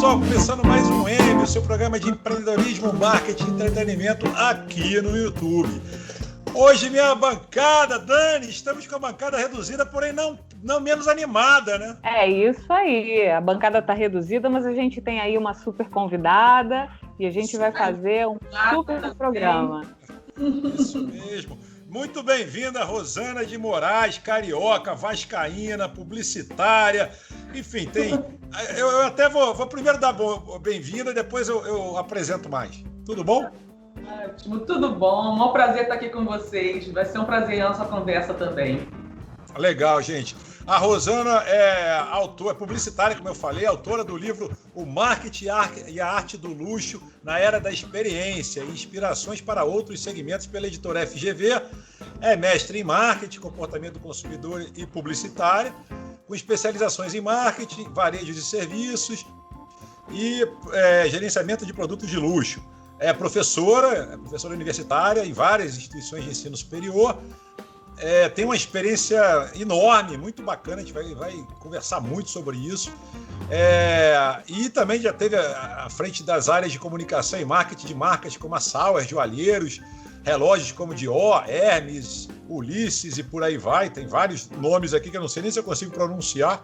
pessoal, começando mais um M, o seu programa de empreendedorismo, marketing e entretenimento aqui no YouTube. Hoje minha bancada, Dani, estamos com a bancada reduzida, porém não menos animada, né? É isso aí, a bancada está reduzida, mas a gente tem aí uma super convidada e a gente vai fazer um super programa. Isso mesmo. Muito bem-vinda, Rosana de Moraes, carioca, vascaína, publicitária, enfim, tem... Eu até vou primeiro dar bem-vinda, depois eu apresento mais. Tudo bom? Ótimo, tudo bom. Um prazer estar aqui com vocês. Vai ser um prazer a nossa conversa também. Legal, gente. A Rosana é autora, publicitária, como eu falei, autora do livro O Marketing e a Arte do Luxo na Era da Experiência, Inspirações para Outros Segmentos, pela editora FGV. É mestre em marketing, comportamento do consumidor e publicitária, com especializações em marketing, varejo de serviços e gerenciamento de produtos de luxo. É professora universitária em várias instituições de ensino superior. Tem uma experiência enorme, muito bacana, a gente vai conversar muito sobre isso. E também já teve à frente das áreas de comunicação e marketing de marcas como a Sauer, Joalheiros, relógios como Dior, Hermes, Ulisses e por aí vai. Tem vários nomes aqui que eu não sei nem se eu consigo pronunciar.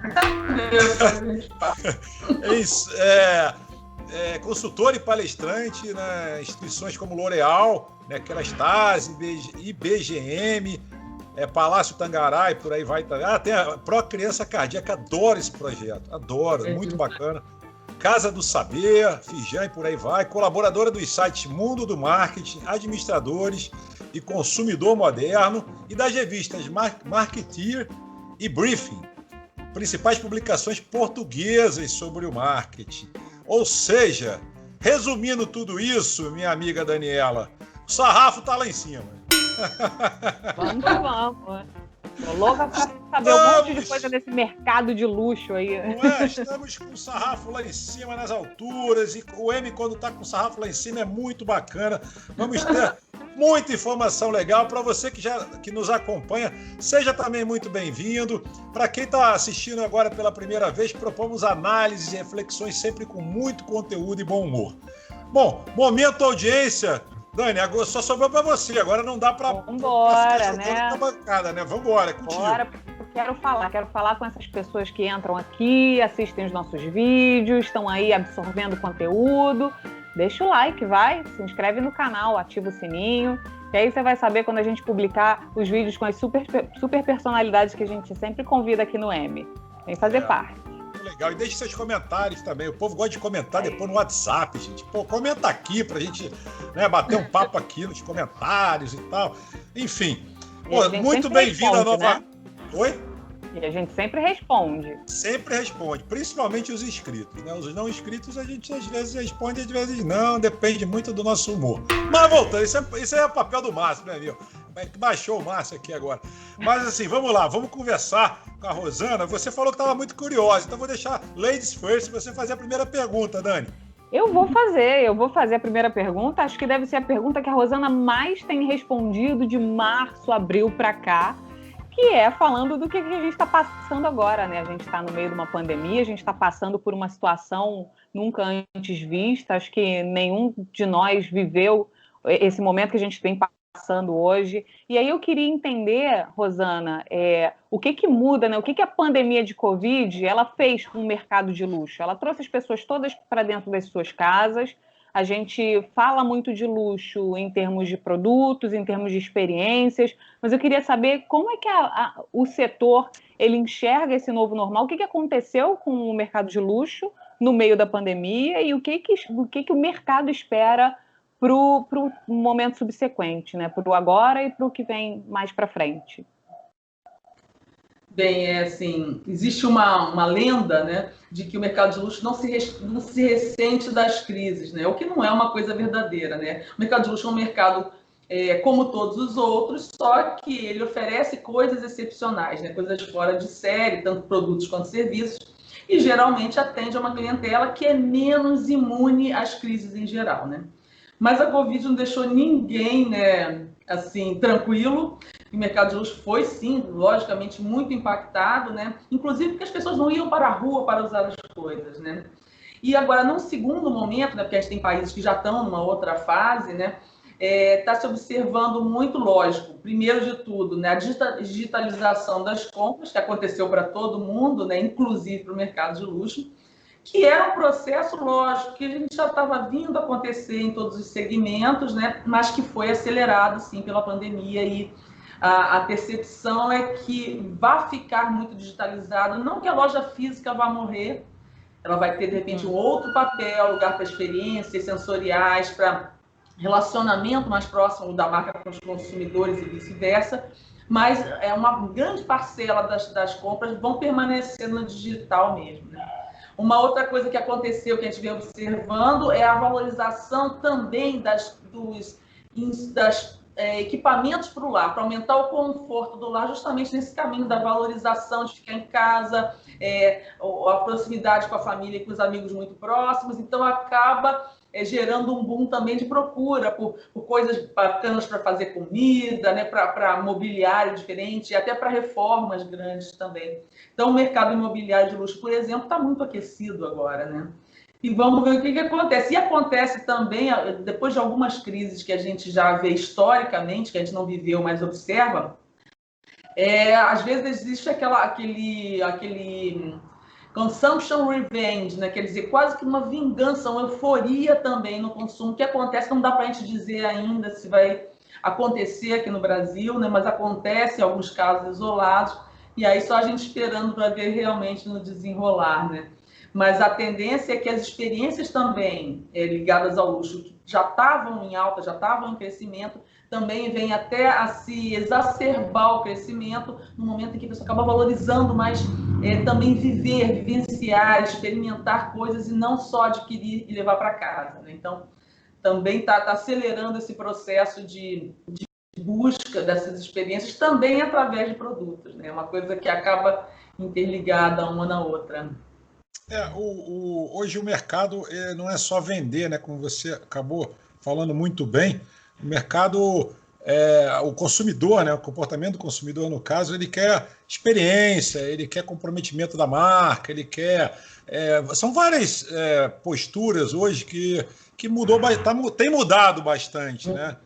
Consultor e palestrante, né, instituições como L'Oréal, né, Kerastase, IBGM, Palácio Tangará e por aí vai. Tem a Pro Criança Cardíaca, adoro esse projeto, adoro, muito bacana. Casa do Saber, Fijan e por aí vai. Colaboradora dos sites Mundo do Marketing, Administradores e Consumidor Moderno e das revistas Marketeer e Briefing, principais publicações portuguesas sobre o marketing. Ou seja, resumindo tudo isso, minha amiga Daniela, o sarrafo tá lá em cima. Vamos que vamos. Tô louca pra saber um monte de coisa desse mercado de luxo aí. Estamos com o sarrafo lá em cima, nas alturas, e o M, quando tá com o sarrafo lá em cima, é muito bacana. Vamos ter muita informação legal. Para você que nos acompanha, seja também muito bem-vindo. Para quem está assistindo agora pela primeira vez, propomos análises e reflexões sempre com muito conteúdo e bom humor. Bom, momento audiência. Dani, agora só sobrou para você, agora não dá para ficar né? Na bancada, né? Vambora, é contigo. Bora, quero falar com essas pessoas que entram aqui, assistem os nossos vídeos, estão aí absorvendo conteúdo. Deixa o like, se inscreve no canal, ativa o sininho, que aí você vai saber quando a gente publicar os vídeos com as super personalidades que a gente sempre convida aqui no M. Vem fazer parte. Legal, e deixe seus comentários também. O povo gosta de comentar depois no WhatsApp, gente. Pô, comenta aqui pra gente, né, bater um papo aqui nos comentários e tal. Enfim, muito bem-vindo à nova... Né? Oi? E a gente sempre responde. Sempre responde, principalmente os inscritos, né? Os não inscritos a gente às vezes responde, às vezes não, depende muito do nosso humor. Mas voltando, isso é o papel do Márcio, né, meu? Baixou o Márcio aqui agora. Mas assim, vamos lá, vamos conversar com a Rosana. Você falou que estava muito curiosa, então vou deixar ladies first para você fazer a primeira pergunta, Dani. Eu vou fazer a primeira pergunta. Acho que deve ser a pergunta que a Rosana mais tem respondido de março, abril para cá, que é falando do que a gente está passando agora, né? A gente está no meio de uma pandemia, a gente está passando por uma situação nunca antes vista. Acho que nenhum de nós viveu esse momento que a gente vem passando hoje. E aí eu queria entender, Rosana, o que muda, né? O que a pandemia de Covid ela fez com o mercado de luxo? Ela trouxe as pessoas todas para dentro das suas casas. A gente fala muito de luxo em termos de produtos, em termos de experiências, mas eu queria saber como é que o setor ele enxerga esse novo normal, o que aconteceu com o mercado de luxo no meio da pandemia e o que o mercado espera para o momento subsequente, né? Para o agora e para o que vem mais para frente. Bem, assim, existe uma lenda, né, de que o mercado de luxo não se ressente das crises, né? O que não é uma coisa verdadeira, né? O mercado de luxo é um mercado como todos os outros, só que ele oferece coisas excepcionais, né? Coisas fora de série, tanto produtos quanto serviços, e geralmente atende a uma clientela que é menos imune às crises em geral, né? Mas a Covid não deixou ninguém, né, assim, tranquilo. O mercado de luxo foi, sim, logicamente, muito impactado, né? Inclusive porque as pessoas não iam para a rua para usar as coisas, né? E agora, num segundo momento, né, porque a gente tem países que já estão numa outra fase, né, está se observando muito, lógico, primeiro de tudo, né, a digitalização das compras, que aconteceu para todo mundo, né, inclusive para o mercado de luxo, que era um processo, lógico, que a gente já estava vindo acontecer em todos os segmentos, né, mas que foi acelerado, sim, pela pandemia, e a percepção é que vai ficar muito digitalizado, não que a loja física vá morrer, ela vai ter, de repente, um outro papel, lugar para experiências sensoriais, para relacionamento mais próximo da marca com os consumidores e vice-versa, mas uma grande parcela das compras vão permanecer no digital mesmo, né? Uma outra coisa que aconteceu, que a gente vem observando, é a valorização também dos equipamentos para o lar, para aumentar o conforto do lar, justamente nesse caminho da valorização, de ficar em casa, a proximidade com a família e com os amigos muito próximos. Então, acaba gerando um boom também de procura por coisas bacanas para fazer comida, né, para mobiliário diferente, e até para reformas grandes também. Então, o mercado imobiliário de luxo, por exemplo, está muito aquecido agora, né? E vamos ver o que acontece. E acontece também, depois de algumas crises que a gente já vê historicamente, que a gente não viveu, mas observa, às vezes existe aquele consumption revenge, né? Quer dizer, quase que uma vingança, uma euforia também no consumo, que acontece, não dá para a gente dizer ainda se vai acontecer aqui no Brasil, né? Mas acontece em alguns casos isolados, e aí só a gente esperando para ver realmente no desenrolar, né? Mas a tendência é que as experiências também ligadas ao luxo, que já estavam em alta, já estavam em crescimento, também vem até a se exacerbar o crescimento no momento em que a pessoa acaba valorizando mais também vivenciar, experimentar coisas e não só adquirir e levar para casa, né? Então, também está acelerando esse processo de busca dessas experiências também através de produtos, né? Uma coisa que acaba interligada uma na outra. Hoje o mercado não é só vender, né? Como você acabou falando muito bem, o mercado, o consumidor, né? O comportamento do consumidor, no caso, ele quer experiência, ele quer comprometimento da marca, ele quer... são várias posturas hoje que tem mudado bastante, né?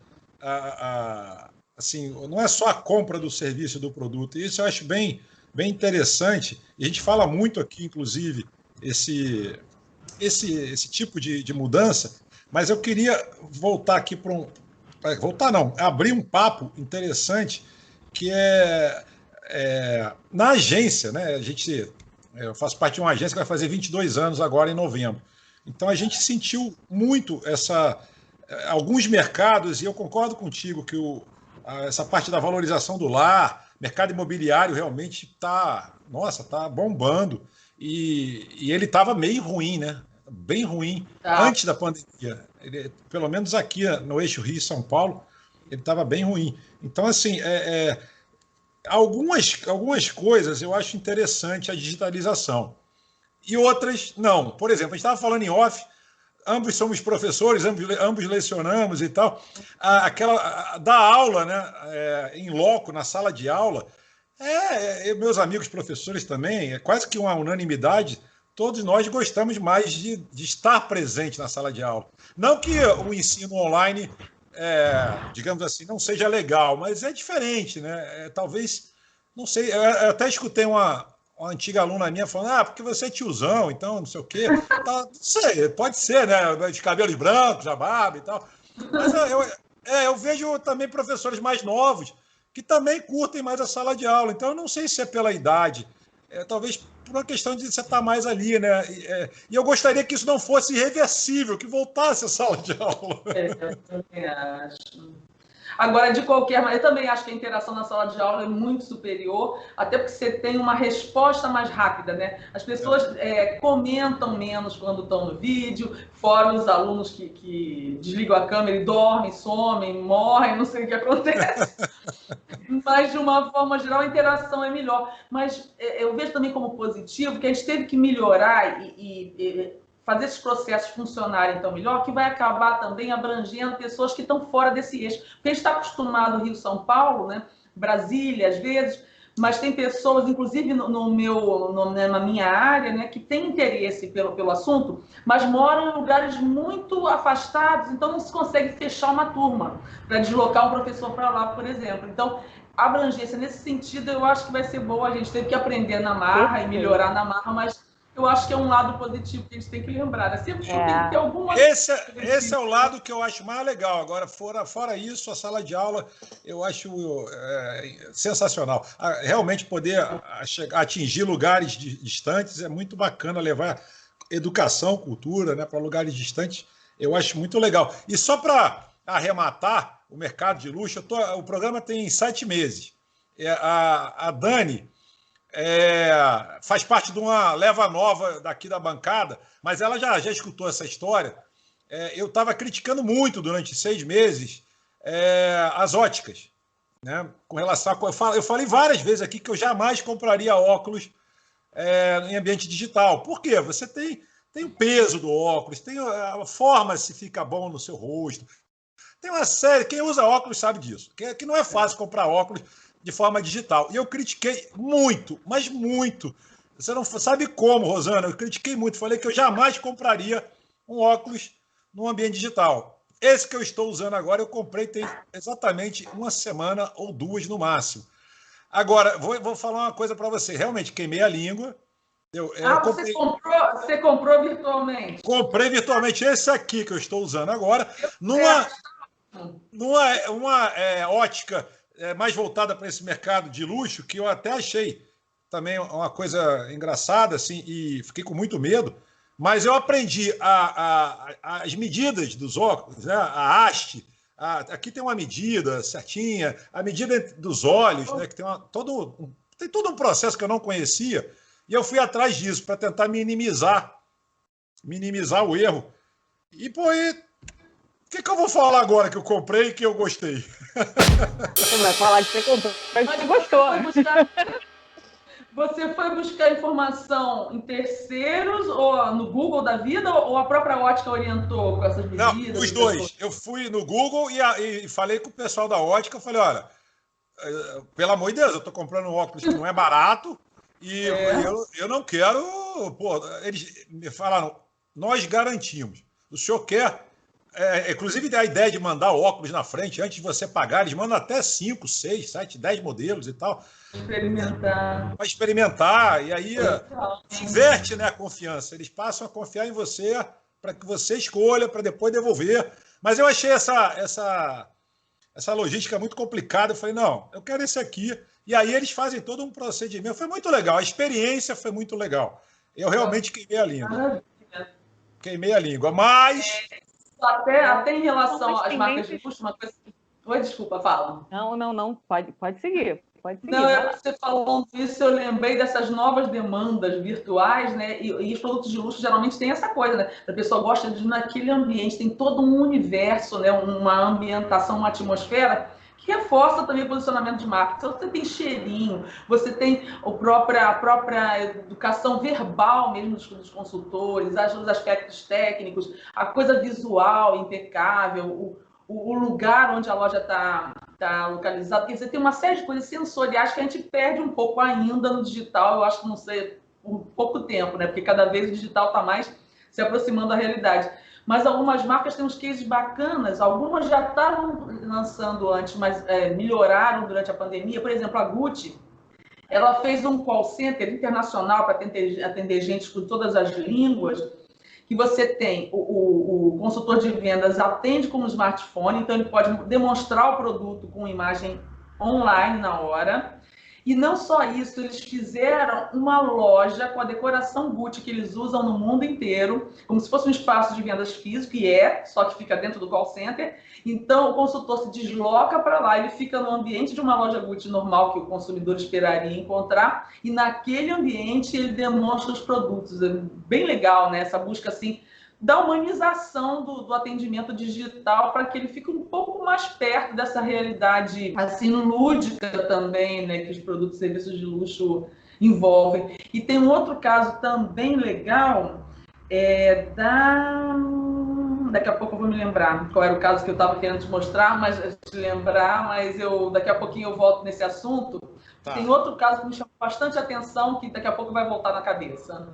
Assim, não é só a compra do serviço do produto, e isso eu acho bem interessante, e a gente fala muito aqui, inclusive, esse tipo de mudança, mas eu queria voltar aqui abrir um papo interessante, que na agência, né? Eu faço parte de uma agência que vai fazer 22 anos agora em novembro. Então a gente sentiu muito alguns mercados, e eu concordo contigo que essa parte da valorização do lar, mercado imobiliário realmente está bombando. E ele estava meio ruim, né? Bem ruim, antes da pandemia. Pelo menos aqui no eixo Rio-São Paulo, ele estava bem ruim. Então, assim, algumas coisas eu acho interessante a digitalização. E outras, não. Por exemplo, a gente estava falando em off, ambos somos professores, ambos lecionamos e tal. Da aula, né? Em loco, na sala de aula, meus amigos professores também, é quase que uma unanimidade, todos nós gostamos mais de estar presente na sala de aula. Não que o ensino online, digamos assim, não seja legal, mas é diferente, né? Talvez, não sei, eu até escutei uma antiga aluna minha falando, porque você é tiozão, então não sei o quê. Tá, não sei, pode ser, né? De cabelos brancos, a barba e tal. Mas eu vejo também professores mais novos que também curtem mais a sala de aula. Então, eu não sei se é pela idade, talvez por uma questão de você estar mais ali, né? E eu gostaria que isso não fosse irreversível, que voltasse a sala de aula. Eu também acho. Agora, de qualquer maneira, eu também acho que a interação na sala de aula é muito superior, até porque você tem uma resposta mais rápida, né? As pessoas comentam menos quando estão no vídeo, fora os alunos que desligam a câmera e dormem, somem, morrem, não sei o que acontece. Mas, de uma forma geral, a interação é melhor. Mas eu vejo também como positivo que a gente teve que melhorar e fazer esses processos funcionarem então melhor, que vai acabar também abrangendo pessoas que estão fora desse eixo. Porque a gente está acostumado Rio-São Paulo, né? Brasília, às vezes, mas tem pessoas, inclusive na minha área, né, que têm interesse pelo assunto, mas moram em lugares muito afastados, então não se consegue fechar uma turma para deslocar um professor para lá, por exemplo. Então, a abrangência nesse sentido, eu acho que vai ser boa. A gente teve que aprender na marra e melhorar na marra, mas eu acho que é um lado positivo que a gente tem que lembrar. Né? Sempre tem que ter alguma... Esse é o lado que eu acho mais legal. Agora, fora isso, a sala de aula eu acho sensacional. Realmente poder atingir lugares distantes é muito bacana, levar educação, cultura, né, para lugares distantes, eu acho muito legal. E só para arrematar o mercado de luxo, o programa tem 7 meses. A Dani... faz parte de uma leva nova daqui da bancada, mas ela já escutou essa história. Eu estava criticando muito durante 6 meses as óticas, né? Com relação eu falei várias vezes aqui que eu jamais compraria óculos em ambiente digital. Por quê? Você tem o peso do óculos, tem a forma se fica bom no seu rosto. Tem uma série, quem usa óculos sabe disso, que não é fácil comprar óculos de forma digital. E eu critiquei muito, mas muito. Você não sabe como, Rosana, eu critiquei muito. Falei que eu jamais compraria um óculos no ambiente digital. Esse que eu estou usando agora, eu comprei tem exatamente 1 semana ou 2 no máximo. Agora, vou falar uma coisa para você. Realmente, queimei a língua. Você comprou virtualmente? Comprei virtualmente esse aqui que eu estou usando agora, numa ótica mais voltada para esse mercado de luxo, que eu até achei também uma coisa engraçada, assim, e fiquei com muito medo, mas eu aprendi as medidas dos óculos, né? A haste, aqui tem uma medida certinha, a medida dos olhos, né? Que tem todo um processo que eu não conhecia, e eu fui atrás disso para tentar minimizar o erro. E, pô, o que eu vou falar agora que eu comprei e que eu gostei? Você vai falar que você comprou, mas que você gostou. Você foi buscar informação em terceiros, ou no Google da vida, ou a própria ótica orientou com essas medidas? Não, os dois. Eu fui no Google e falei com o pessoal da ótica, eu falei, olha, pelo amor de Deus, eu estou comprando um óculos que não é barato e eu não quero... Pô, eles me falaram, nós garantimos. O senhor quer... inclusive a ideia de mandar óculos na frente antes de você pagar, eles mandam até 5, 6, 7, 10 modelos e tal. Para experimentar, e aí inverte, né, a confiança. Eles passam a confiar em você para que você escolha, para depois devolver. Mas eu achei essa logística muito complicada. Eu falei, não, eu quero esse aqui. E aí eles fazem todo um procedimento. Foi muito legal, a experiência foi muito legal. Eu realmente queimei a língua. Queimei a língua, mas... Até em relação às marcas de luxo, uma coisa... Oi, desculpa, fala. Não. Pode seguir. Não, você falando isso, eu lembrei dessas novas demandas virtuais, né? E os produtos de luxo geralmente têm essa coisa, né? A pessoa gosta de ir naquele ambiente, tem todo um universo, né? Uma ambientação, uma atmosfera que reforça também o posicionamento de marca. Então, você tem cheirinho, você tem a própria educação verbal mesmo dos consultores, os aspectos técnicos, a coisa visual impecável, o lugar onde a loja está localizada. Porque você tem uma série de coisas sensoriais que a gente perde um pouco ainda no digital, eu acho que não sei, por pouco tempo, né? Porque cada vez o digital está mais se aproximando da realidade. Mas algumas marcas têm uns cases bacanas, algumas já estavam lançando antes, mas melhoraram durante a pandemia. Por exemplo, a Gucci, ela fez um call center internacional para atender gente com todas as línguas, que você tem o consultor de vendas atende com um smartphone, então ele pode demonstrar o produto com imagem online na hora. E não só isso, eles fizeram uma loja com a decoração Gucci que eles usam no mundo inteiro, como se fosse um espaço de vendas físico, só que fica dentro do call center. Então, o consultor se desloca para lá, ele fica no ambiente de uma loja Gucci normal que o consumidor esperaria encontrar, e naquele ambiente ele demonstra os produtos. É bem legal, né? Essa busca assim da humanização do atendimento digital para que ele fique um pouco mais perto dessa realidade assim lúdica também, né, que os produtos e serviços de luxo envolvem. E tem um outro caso também legal, daqui a pouco eu vou me lembrar qual era o caso que eu estava querendo te mostrar, mas daqui a pouquinho eu volto nesse assunto, Tá. Tem outro caso que me chama bastante atenção, que daqui a pouco vai voltar na cabeça.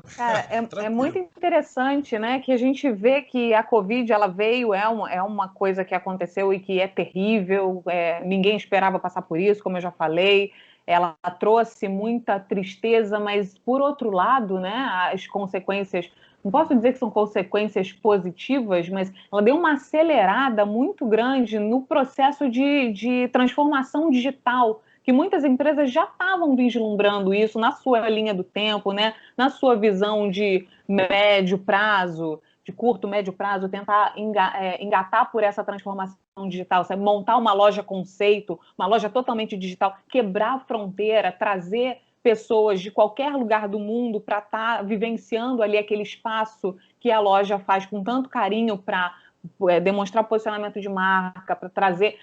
É muito interessante, né, que a gente vê que a Covid, ela veio, é uma coisa que aconteceu e que é terrível, ninguém esperava passar por isso, como eu já falei, ela trouxe muita tristeza, mas, por outro lado, né, as consequências, não posso dizer que são consequências positivas, mas ela deu uma acelerada muito grande no processo de transformação digital, que muitas empresas já estavam vislumbrando isso na sua linha do tempo, né? Na sua visão de médio prazo, de curto, médio prazo, tentar engatar por essa transformação digital, sabe? Montar uma loja conceito, uma loja totalmente digital, quebrar a fronteira, trazer pessoas de qualquer lugar do mundo para estar vivenciando ali aquele espaço que a loja faz com tanto carinho para demonstrar posicionamento de marca, para trazer,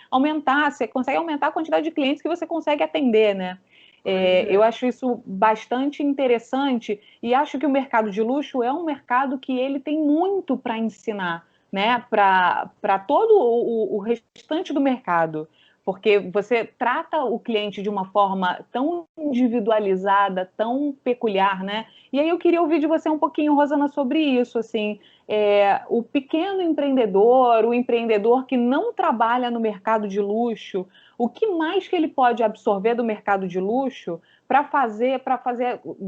você consegue aumentar a quantidade de clientes que você consegue atender, né? Eu acho isso bastante interessante e acho que o mercado de luxo é um mercado que ele tem muito para ensinar, né? Para todo o restante do mercado, porque você trata o cliente de uma forma tão individualizada, tão peculiar, né? E aí eu queria ouvir de você um pouquinho, Rosana, sobre isso, assim, o pequeno empreendedor, o empreendedor que não trabalha no mercado de luxo, o que mais que ele pode absorver do mercado de luxo para fazer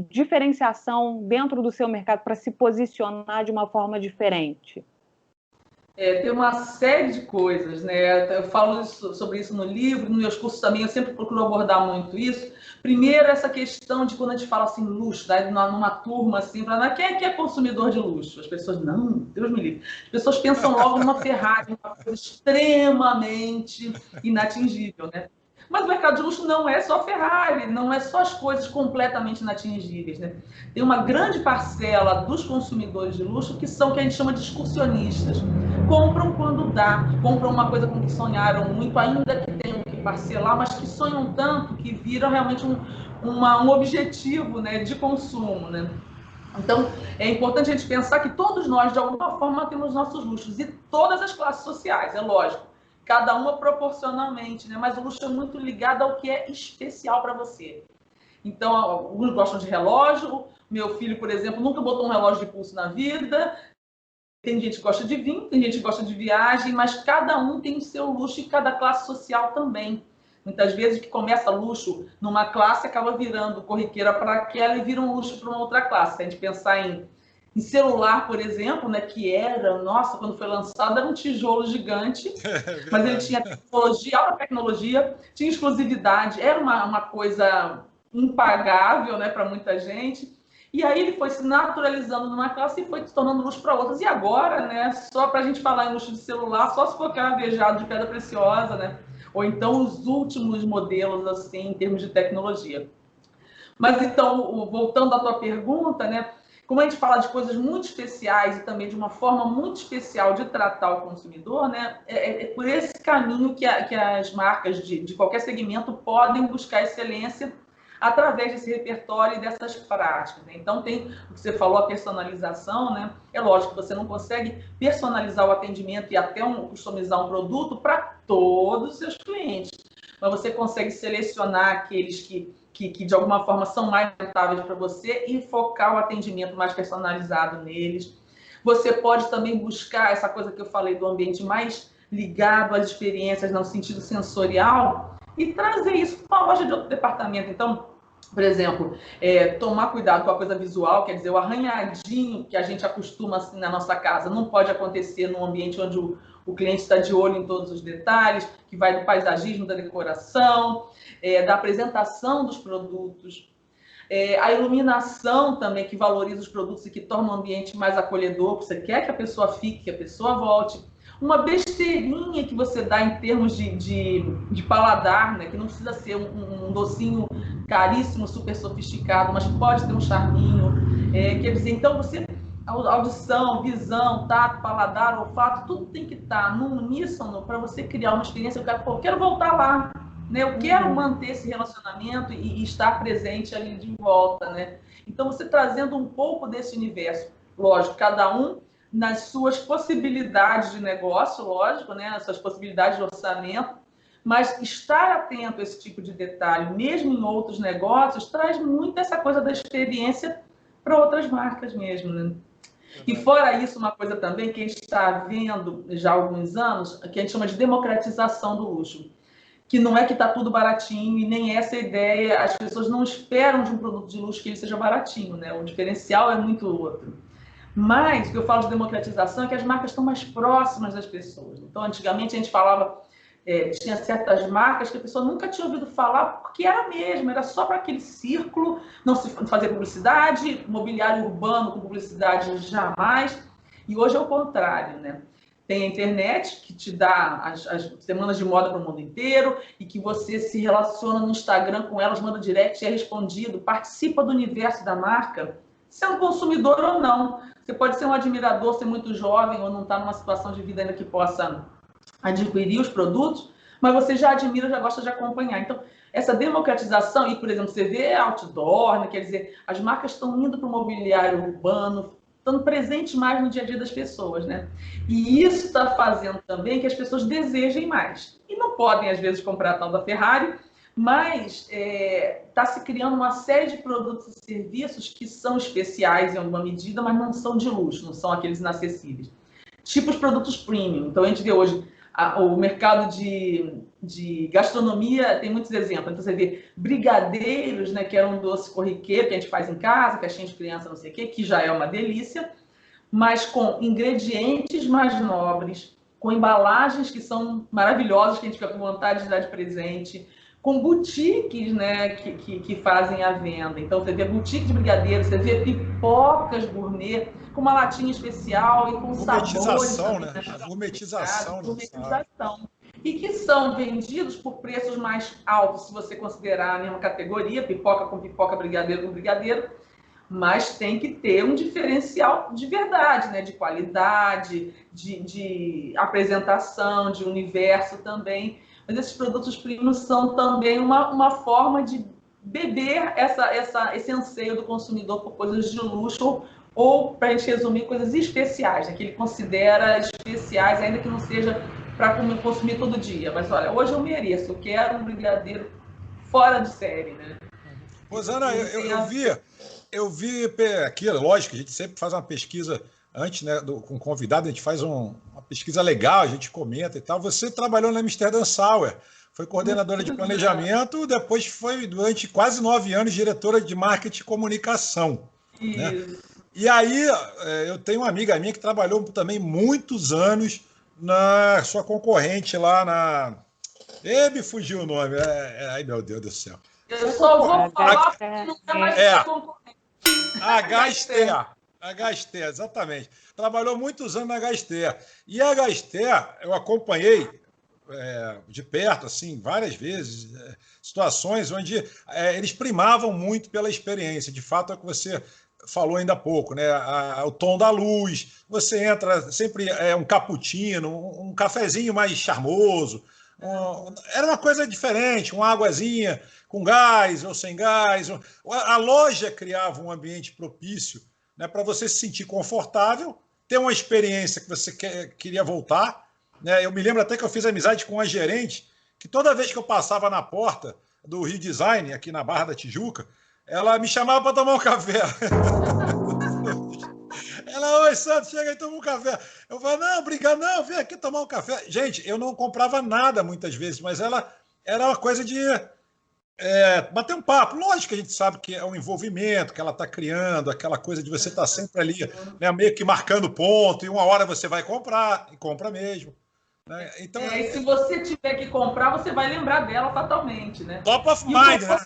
diferenciação dentro do seu mercado, para se posicionar de uma forma diferente? Tem uma série de coisas, né? Eu falo sobre isso no livro, nos meus cursos também, eu sempre procuro abordar muito isso. Primeiro, essa questão de quando a gente fala assim, luxo, né? numa turma assim, quem é consumidor de luxo? As pessoas, não, Deus me livre. As pessoas pensam logo numa Ferrari, uma coisa extremamente inatingível, né? Mas o mercado de luxo não é só Ferrari, não é só as coisas completamente inatingíveis, né? Tem uma grande parcela dos consumidores de luxo que são o que a gente chama de excursionistas. Compram quando dá, compram uma coisa com que sonharam muito, ainda que tenham que parcelar, mas que sonham tanto que viram realmente um objetivo, né, de consumo, né? Então, é importante a gente pensar que todos nós, de alguma forma, temos nossos luxos, e todas as classes sociais, é lógico. Cada uma proporcionalmente, né? Mas o luxo é muito ligado ao que é especial para você. Então, alguns gostam de relógio. Meu filho, por exemplo, nunca botou um relógio de pulso na vida. Tem gente que gosta de vinho, tem gente que gosta de viagem, mas cada um tem o seu luxo e cada classe social também. Muitas vezes que começa luxo numa classe acaba virando corriqueira para aquela e vira um luxo para uma outra classe. Se a gente pensar em celular, por exemplo, né, que era, nossa, quando foi lançado era um tijolo gigante, mas ele tinha tecnologia, alta tecnologia, tinha exclusividade, era uma coisa impagável, né, para muita gente. E aí ele foi se naturalizando numa classe e foi se tornando luxo para outras. E agora, né, só para a gente falar em luxo de celular, só se for cravejado de pedra preciosa, né? Ou então os últimos modelos, assim, em termos de tecnologia. Mas então, voltando à tua pergunta, né? Como a gente fala de coisas muito especiais e também de uma forma muito especial de tratar o consumidor, né? É por esse caminho que as marcas de qualquer segmento podem buscar excelência através desse repertório e dessas práticas, né? Então, tem o que você falou, a personalização, né? É lógico que você não consegue personalizar o atendimento e até customizar um produto para todos os seus clientes, mas você consegue selecionar aqueles que de alguma forma são mais rentáveis para você e focar o atendimento mais personalizado neles. Você pode também buscar essa coisa que eu falei do ambiente mais ligado às experiências no sentido sensorial e trazer isso para uma loja de outro departamento. Então, por exemplo, tomar cuidado com a coisa visual, quer dizer, o arranhadinho que a gente acostuma assim, na nossa casa não pode acontecer num ambiente onde o cliente está de olho em todos os detalhes, que vai do paisagismo, da decoração, da apresentação dos produtos, a iluminação também, que valoriza os produtos e que torna o ambiente mais acolhedor, você quer que a pessoa fique, que a pessoa volte. Uma besteirinha que você dá em termos de paladar, né? Que não precisa ser um docinho caríssimo, super sofisticado, mas pode ter um charminho. Quer dizer, então você... audição, visão, tato, paladar, olfato, tudo tem que estar num uníssono para você criar uma experiência. Eu quero voltar lá, né? Eu quero manter esse relacionamento e estar presente ali de volta, né? Então, você trazendo um pouco desse universo, lógico, cada um nas suas possibilidades de negócio, lógico, né? As suas possibilidades de orçamento, Mas estar atento a esse tipo de detalhe, mesmo em outros negócios, traz muito essa coisa da experiência para outras marcas mesmo, né? E fora isso, uma coisa também que a gente está vendo já há alguns anos, que a gente chama de democratização do luxo, que não é que está tudo baratinho e nem essa ideia, as pessoas não esperam de um produto de luxo que ele seja baratinho, né? O diferencial é muito outro. Mas o que eu falo de democratização é que as marcas estão mais próximas das pessoas. Então, antigamente a gente falava, tinha certas marcas que a pessoa nunca tinha ouvido falar porque era mesmo, era só para aquele círculo, não se fazia publicidade, mobiliário urbano com publicidade jamais. E hoje é o contrário, né? Tem a internet que te dá as semanas de moda para o mundo inteiro e que você se relaciona no Instagram com elas, manda direct, é respondido, participa do universo da marca, sendo consumidor ou não. Você pode ser um admirador, ser muito jovem ou não estar numa situação de vida ainda que possa adquirir os produtos, mas você já admira, já gosta de acompanhar. Então, essa democratização, e, por exemplo, você vê outdoor, né? Quer dizer, as marcas estão indo para o mobiliário urbano, estando presentes mais no dia a dia das pessoas, né? E isso está fazendo também que as pessoas desejem mais. E não podem, às vezes, comprar a tal da Ferrari, mas está se criando uma série de produtos e serviços que são especiais em alguma medida, mas não são de luxo, não são aqueles inacessíveis. Tipo os produtos premium. Então, a gente vê hoje o mercado de gastronomia, tem muitos exemplos. Então, você vê brigadeiros, né, que era um doce corriqueiro que a gente faz em casa, caixinha de criança, não sei o quê, que já é uma delícia, mas com ingredientes mais nobres, com embalagens que são maravilhosas, que a gente fica com vontade de dar de presente, com boutiques, né, que fazem a venda. Então, você vê boutique de brigadeiro, você vê pipocas gourmet, com uma latinha especial e com sabores. Gourmetização, né? Gourmetização. Gourmetização. E que são vendidos por preços mais altos, se você considerar a mesma categoria, pipoca com pipoca, brigadeiro com brigadeiro, mas tem que ter um diferencial de verdade, né? De qualidade, de apresentação, de universo também. Mas esses produtos premium são também uma forma de beber esse anseio do consumidor por coisas de luxo ou, para a gente resumir, coisas especiais, né? Que ele considera especiais, ainda que não seja para consumir todo dia. Mas, olha, hoje eu mereço, eu quero um brigadeiro fora de série, né? Rosana, eu vi aqui, lógico, a gente sempre faz uma pesquisa antes, né, com o convidado, a gente faz uma pesquisa legal, a gente comenta e tal. Você trabalhou na Amsterdam Sauer, foi coordenadora de planejamento, depois foi, durante quase 9 anos, diretora de marketing e comunicação. Né? E aí, eu tenho uma amiga minha que trabalhou também muitos anos na sua concorrente lá na... Me fugiu o nome. Ai, meu Deus do céu. Eu só vou falar porque nunca mais foi concorrente. A HST, exatamente. Trabalhou muitos anos na HST. E a HST, eu acompanhei de perto, assim, várias vezes, situações onde eles primavam muito pela experiência. De fato, é o que você falou ainda há pouco, né? O tom da luz, você entra sempre um cappuccino, um cafezinho mais charmoso. Era uma coisa diferente, uma águazinha com gás ou sem gás. A loja criava um ambiente propício, né, para você se sentir confortável, ter uma experiência que você queria voltar. Né? Eu me lembro até que eu fiz amizade com uma gerente que toda vez que eu passava na porta do Rio Design, aqui na Barra da Tijuca, ela me chamava para tomar um café. Ela, oi, Santos, chega aí, toma um café. Eu falei, não, obrigado, não, vem aqui tomar um café. Gente, eu não comprava nada muitas vezes, mas ela era uma coisa de bater um papo. Lógico que a gente sabe que é um envolvimento que ela está criando, aquela coisa de você estar sempre ali, né, meio que marcando ponto, e uma hora você vai comprar, e compra mesmo. Né? Então, e se você tiver que comprar, você vai lembrar dela fatalmente, né? Top of mind, né?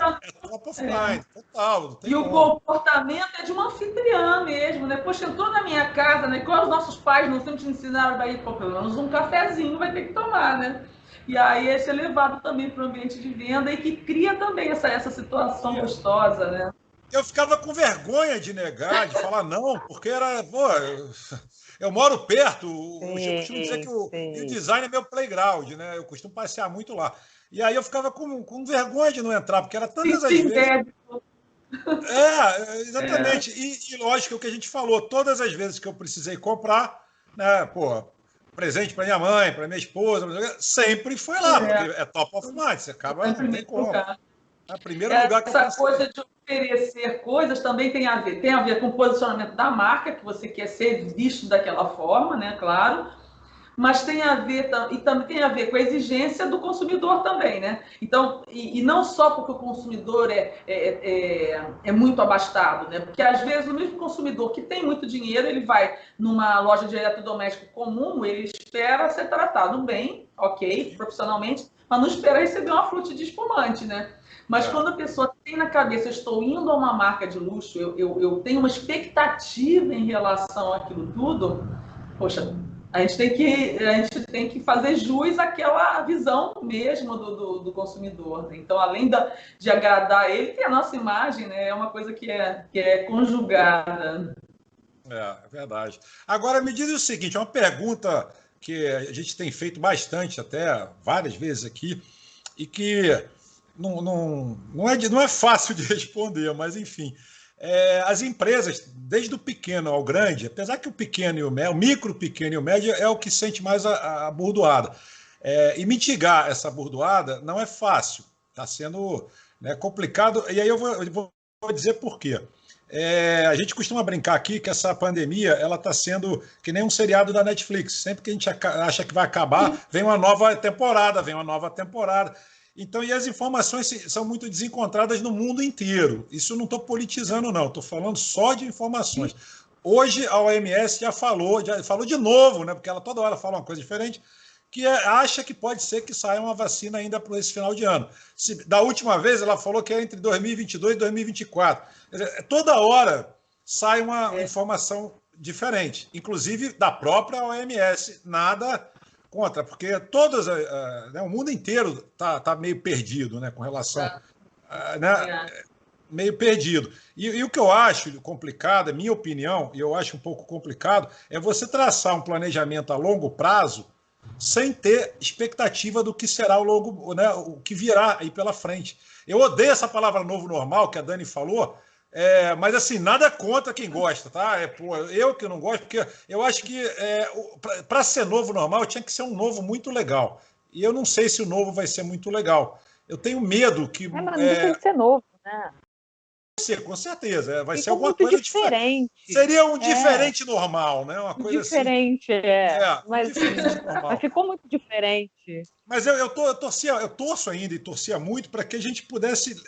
Top of mind, total. E o comportamento é de uma anfitriã mesmo, né? Poxa, entrou na minha casa, né? Quando os nossos pais não sempre te ensinaram a ir, pelo menos um cafezinho vai ter que tomar, né? E aí esse é levado também para o ambiente de venda e que cria também essa situação gostosa, né? Eu ficava com vergonha de negar, de falar não, porque era... Pô, eu moro perto, eu costumo dizer que o design é meu playground, né? Eu costumo passear muito lá. E aí eu ficava com vergonha de não entrar, porque era tantas as vezes... exatamente. E lógico, o que a gente falou, todas as vezes que eu precisei comprar, né, pô, presente para minha mãe, para minha esposa, sempre foi lá, porque é top of mind, você acaba, não tem como. É o primeiro lugar que eu Essa coisa de oferecer coisas também tem a ver com o posicionamento da marca, que você quer ser visto daquela forma, né? Claro. Mas tem a ver e também tem a ver com a exigência do consumidor também, né? Então, e não só porque o consumidor é muito abastado, né? Porque às vezes o mesmo consumidor que tem muito dinheiro, ele vai numa loja de eletrodoméstico comum, ele espera ser tratado bem, ok, profissionalmente, mas não espera receber uma fruta de espumante, né? Mas quando a pessoa tem na cabeça, eu estou indo a uma marca de luxo, eu tenho uma expectativa em relação àquilo tudo, poxa, a gente tem que fazer jus àquela visão mesmo do consumidor. Né? Então, além de agradar ele, tem a nossa imagem, né? É uma coisa que é conjugada. É verdade. Agora, me diz o seguinte, uma pergunta que a gente tem feito bastante, até várias vezes aqui, e que não é fácil de responder, mas enfim. As empresas, desde o pequeno ao grande, apesar que o pequeno e o médio, o micro, pequeno e o médio é o que sente mais a burdoada. E mitigar essa burdoada não é fácil, está sendo, né, complicado. E aí eu vou dizer por quê. A gente costuma brincar aqui que essa pandemia ela está sendo que nem um seriado da Netflix. Sempre que a gente acha que vai acabar, vem uma nova temporada, Então, e as informações são muito desencontradas no mundo inteiro. Isso eu não estou politizando, não. Estou falando só de informações. Hoje, a OMS já falou de novo, né? Porque ela toda hora fala uma coisa diferente, que acha que pode ser que saia uma vacina ainda para esse final de ano. Da última vez, ela falou que é entre 2022 e 2024. Quer dizer, toda hora sai uma informação diferente, inclusive da própria OMS. Nada contra, porque o mundo inteiro está meio perdido, né, com relação, meio perdido. E o que eu acho complicado, é minha opinião, e eu acho um pouco complicado, é você traçar um planejamento a longo prazo sem ter expectativa do que será o que virá aí pela frente. Eu odeio essa palavra novo normal que a Dani falou. Mas assim, nada contra quem gosta, tá? Eu que não gosto, porque eu acho que para ser novo normal tinha que ser um novo muito legal. E eu não sei se o novo vai ser muito legal. Eu tenho medo que. Mas não deixa de ser novo, né? Com certeza, vai Ficou ser alguma muito coisa diferente. Seria um diferente normal, né? Uma coisa diferente, assim. Mas, diferente normal. Mas ficou muito diferente. Mas eu torço ainda e torcia muito para que a gente pudesse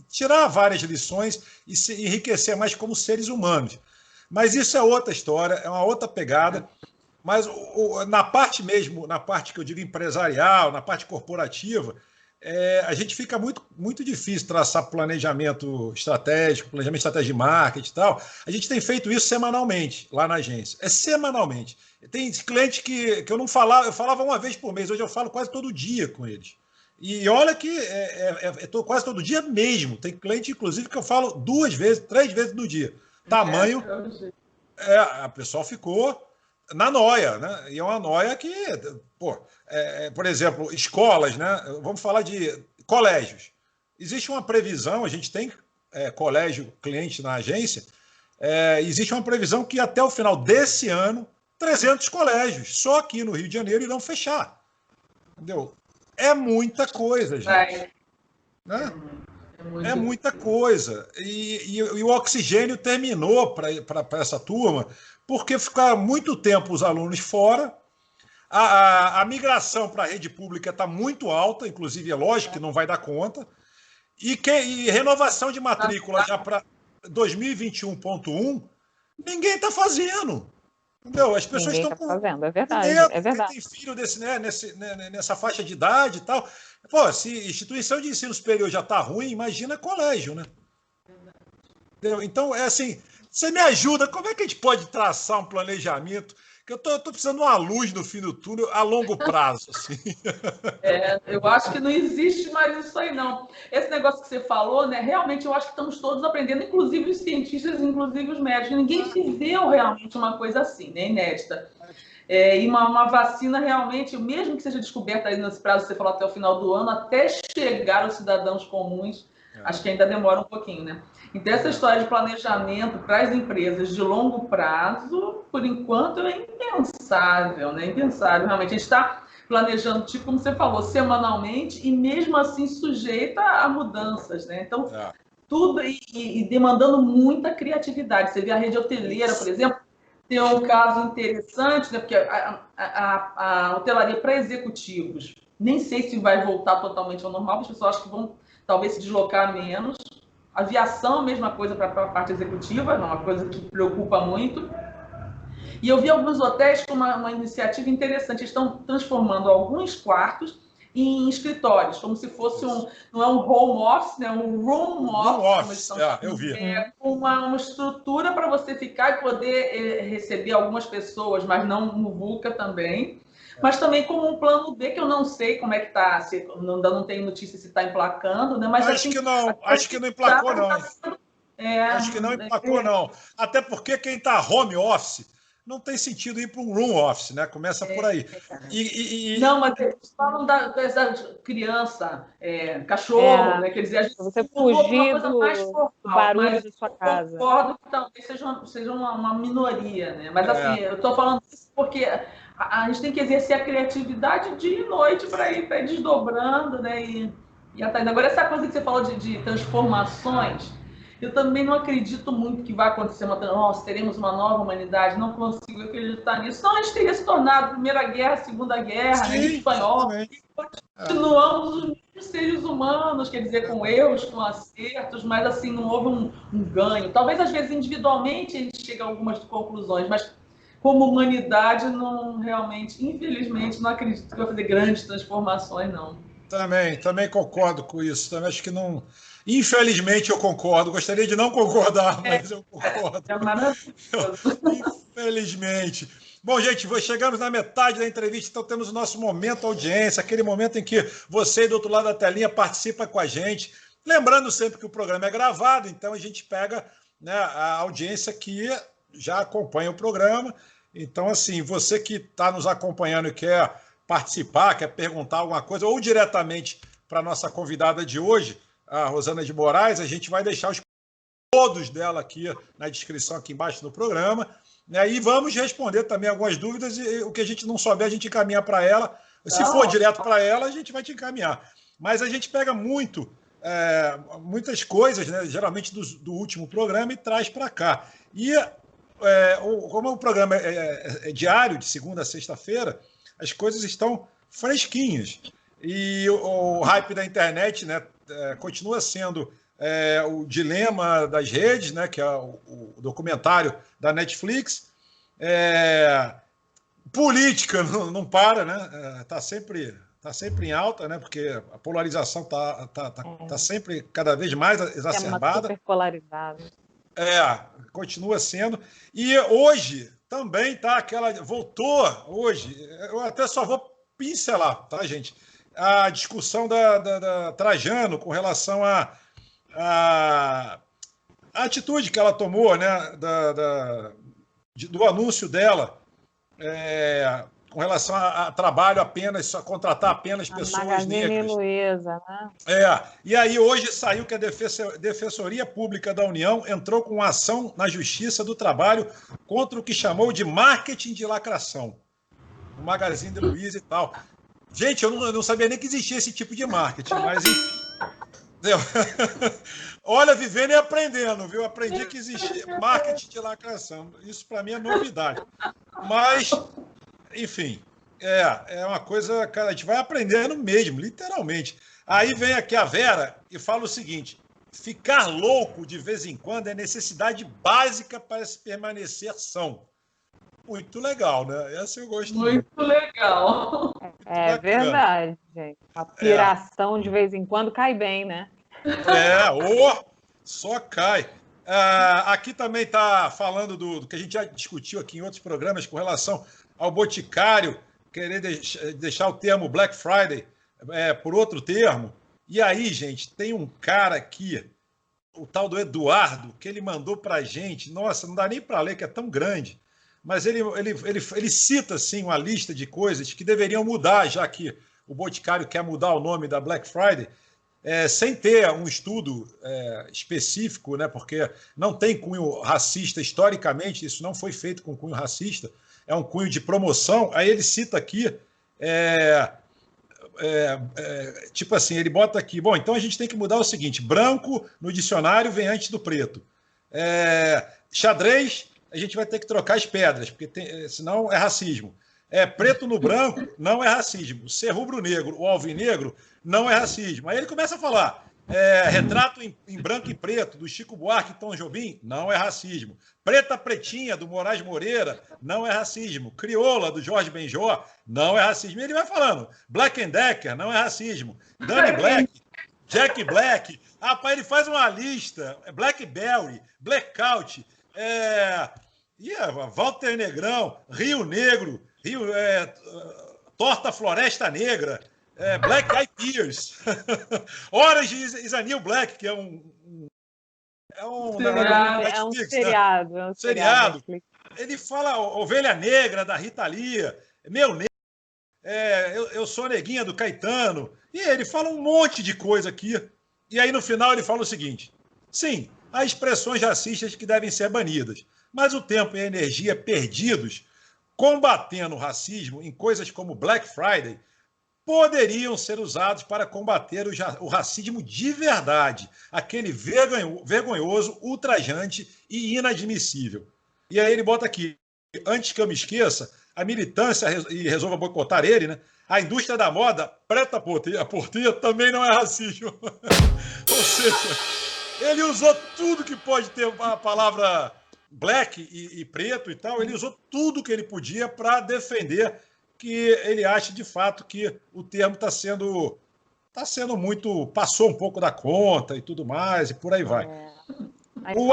tirar várias lições e se enriquecer mais como seres humanos. Mas isso é outra história, é uma outra pegada. Mas na parte que eu digo empresarial, na parte corporativa, a gente fica muito difícil traçar planejamento estratégico de marketing e tal. A gente tem feito isso semanalmente lá na agência. Semanalmente. Tem cliente que eu não falava, eu falava uma vez por mês, hoje eu falo quase todo dia com eles. E olha que quase todo dia mesmo. Tem cliente, inclusive, que eu falo 2 vezes, 3 vezes no dia. Tamanho. A pessoa ficou na noia, né? E é uma noia que, por exemplo, escolas, né? Vamos falar de colégios. Existe uma previsão, a gente tem colégio cliente na agência, existe uma previsão que até o final desse ano, 300 colégios, só aqui no Rio de Janeiro, irão fechar. Entendeu? É muita coisa, gente. Né? É muita coisa. E o oxigênio terminou para essa turma, porque ficaram muito tempo os alunos fora. A migração para a rede pública está muito alta, inclusive é lógico que não vai dar conta. E renovação de matrícula já para 2021.1, ninguém está fazendo. Entendeu? As pessoas estão fazendo, é verdade. Tem filho nessa faixa de idade e tal. Se instituição de ensino superior já está ruim, imagina colégio, né? Entendeu? Então, assim, você me ajuda, como é que a gente pode traçar um planejamento? Que eu tô precisando de uma luz no fim do túnel a longo prazo. Assim. Eu acho que não existe mais isso aí, não. Esse negócio que você falou, né? Realmente eu acho que estamos todos aprendendo, inclusive os cientistas, inclusive os médicos. Ninguém viveu realmente uma coisa assim, né? Inédita. E uma vacina realmente, mesmo que seja descoberta aí nesse prazo, você falou até o final do ano, até chegar aos cidadãos comuns, Acho que ainda demora um pouquinho, né? Então, essa história de planejamento para as empresas de longo prazo, por enquanto, é impensável, né? Impensável, realmente. A gente está planejando, tipo, como você falou, semanalmente e mesmo assim sujeita a mudanças, né? Então, tudo e demandando muita criatividade. Você vê a rede hoteleira, por exemplo, tem um caso interessante, né? Porque a hotelaria para executivos, nem sei se vai voltar totalmente ao normal, as pessoas acham que vão talvez se deslocar menos. Aviação, a mesma coisa para a parte executiva, é uma coisa que preocupa muito. E eu vi alguns hotéis com uma iniciativa interessante, eles estão transformando alguns quartos em escritórios, como se fosse não é um home office, né, um room office, eu vi. Com uma estrutura para você ficar e poder receber algumas pessoas, mas não no VUCA também. Mas também como um plano B, que eu não sei como é que está, ainda não tenho notícia se está emplacando, né? Mas acho que não emplacou, não. Acho que não emplacou, não. Até porque quem está home office não tem sentido ir para um room office, né? Começa por aí. Não, mas eles falam da criança, cachorro, né? Quer dizer, a gente você fugir do barulho mas da sua casa. Eu concordo que talvez seja uma minoria, né? Mas assim, eu estou falando isso porque a gente tem que exercer a criatividade dia e noite para ir desdobrando, né? E atrás. Agora, essa coisa que você falou de transformações, eu também não acredito muito que vai acontecer nós teremos uma nova humanidade, não consigo acreditar nisso. Não, a gente teria se tornado Primeira Guerra, Segunda Guerra, né, espanhol, e continuamos os mesmos seres humanos, quer dizer, com erros, com acertos, mas assim, não houve um ganho. Talvez, às vezes, individualmente, a gente chegue a algumas conclusões, mas como humanidade, não realmente, infelizmente, não acredito que vai fazer grandes transformações, não. Também concordo com isso. Também acho que não. Infelizmente eu concordo. Gostaria de não concordar, mas eu concordo. É maravilhoso. Infelizmente. Bom, gente, chegamos na metade da entrevista, então temos o nosso momento audiência, aquele momento em que você do outro lado da telinha participa com a gente. Lembrando sempre que o programa é gravado, então a gente pega, né, a audiência que já acompanha o programa. Então, assim, você que está nos acompanhando e quer participar, quer perguntar alguma coisa, ou diretamente para a nossa convidada de hoje, a Rosana de Moraes, a gente vai deixar os todos dela aqui na descrição, aqui embaixo do programa, né? E vamos responder também algumas dúvidas e o que a gente não souber, a gente encaminha para ela. Se for direto para ela, a gente vai te encaminhar. Mas a gente pega muitas coisas, né, geralmente do último programa, e traz para cá. E como o programa é diário, de segunda a sexta-feira, as coisas estão fresquinhas. E o hype da internet, né, continua sendo o dilema das redes, né, que é o documentário da Netflix. Política não para, né? Tá sempre em alta, né? Porque a polarização tá sempre cada vez mais exacerbada. Super polarizado. Continua sendo. E hoje também voltou hoje. Eu até só vou pincelar, tá, gente? A discussão da Trajano com relação à atitude que ela tomou, né? Do anúncio dela com relação a trabalho apenas, a contratar apenas pessoas negras. Luiza, né? E aí hoje saiu que a Defensoria Pública da União entrou com uma ação na Justiça do Trabalho contra o que chamou de marketing de lacração. O Magazine de Luiza e tal. Gente, eu não sabia nem que existia esse tipo de marketing, mas enfim. Olha, vivendo e aprendendo, viu? Aprendi que existia marketing de lacração. Isso para mim é novidade. Mas, enfim, é uma coisa que a gente vai aprendendo mesmo, literalmente. Aí vem aqui a Vera e fala o seguinte: ficar louco de vez em quando é necessidade básica para se permanecer são. Muito legal, né? Essa eu gosto muito. Muito legal. É verdade, gente. A piração de vez em quando cai bem, né? Só cai. Aqui também está falando do que a gente já discutiu aqui em outros programas com relação ao Boticário querer deixar o termo Black Friday por outro termo. E aí, gente, tem um cara aqui, o tal do Eduardo, que ele mandou para a gente. Nossa, não dá nem para ler, que é tão grande. Mas ele cita assim, uma lista de coisas que deveriam mudar, já que o Boticário quer mudar o nome da Black Friday. sem ter um estudo específico, né, porque não tem cunho racista historicamente, isso não foi feito com cunho racista, é um cunho de promoção. Aí ele cita aqui, tipo assim, ele bota aqui, bom, então a gente tem que mudar o seguinte, branco no dicionário vem antes do preto. Xadrez, a gente vai ter que trocar as pedras, porque senão é racismo. Preto no branco não é racismo. Ser rubro-negro ou alvinegro não é racismo. Aí ele começa a falar, retrato em branco e preto, do Chico Buarque e Tom Jobim, não é racismo. Preta Pretinha, do Moraes Moreira, não é racismo. Crioula, do Jorge Benjor, não é racismo. E ele vai falando, Black and Decker, não é racismo. Danny Black, Jack Black. Rapaz, ele faz uma lista, Blackberry, Blackout, Walter Negrão, Rio Negro, Torta Floresta Negra, Black Eyed Peas, Orange is a New Black, que é um seriado. Ele fala Ovelha Negra, da Rita Lee, Meu Negro, eu sou neguinha do Caetano, e ele fala um monte de coisa aqui, e aí no final ele fala o seguinte, sim, há expressões racistas que devem ser banidas, mas o tempo e a energia perdidos combatendo o racismo em coisas como Black Friday poderiam ser usados para combater o racismo de verdade, aquele vergonhoso, ultrajante e inadmissível. E aí ele bota aqui, antes que eu me esqueça, a militância e resolva boicotar ele, né? A indústria da moda, preta porteira, também não é racismo. Ou seja, ele usou tudo que pode ter a palavra black e preto e tal, ele usou tudo que ele podia para defender que ele acha de fato que o termo está sendo muito, passou um pouco da conta e tudo mais, e por aí vai.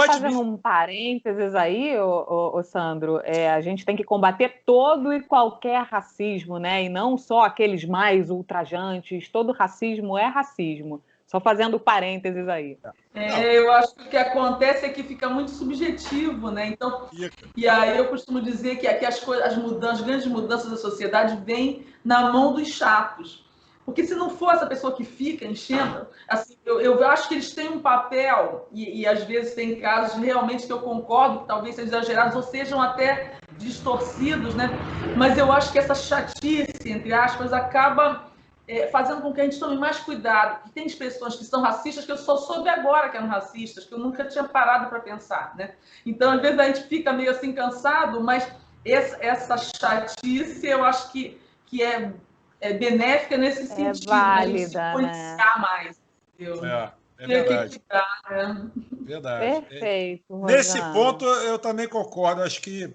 Fazendo um parênteses aí, ô Sandro, a gente tem que combater todo e qualquer racismo, né? E não só aqueles mais ultrajantes, todo racismo é racismo. Só fazendo parênteses aí. Eu acho que o que acontece é que fica muito subjetivo, né? Então, e aí eu costumo dizer que as grandes mudanças da sociedade vêm na mão dos chatos. Porque se não for essa pessoa que fica enchendo, assim, eu acho que eles têm um papel, e às vezes tem casos realmente que eu concordo, que talvez sejam exagerados ou sejam até distorcidos, né? Mas eu acho que essa chatice, entre aspas, acaba fazendo com que a gente tome mais cuidado. Tem expressões que são racistas que eu só soube agora que eram racistas, que eu nunca tinha parado para pensar, né? Então, às vezes, a gente fica meio assim cansado, mas essa chatice eu acho que é benéfica nesse sentido. Válida, né? Policiar mais. Entendeu? É verdade. Verdade. Perfeito. Rosana. Nesse ponto, eu também concordo. Acho que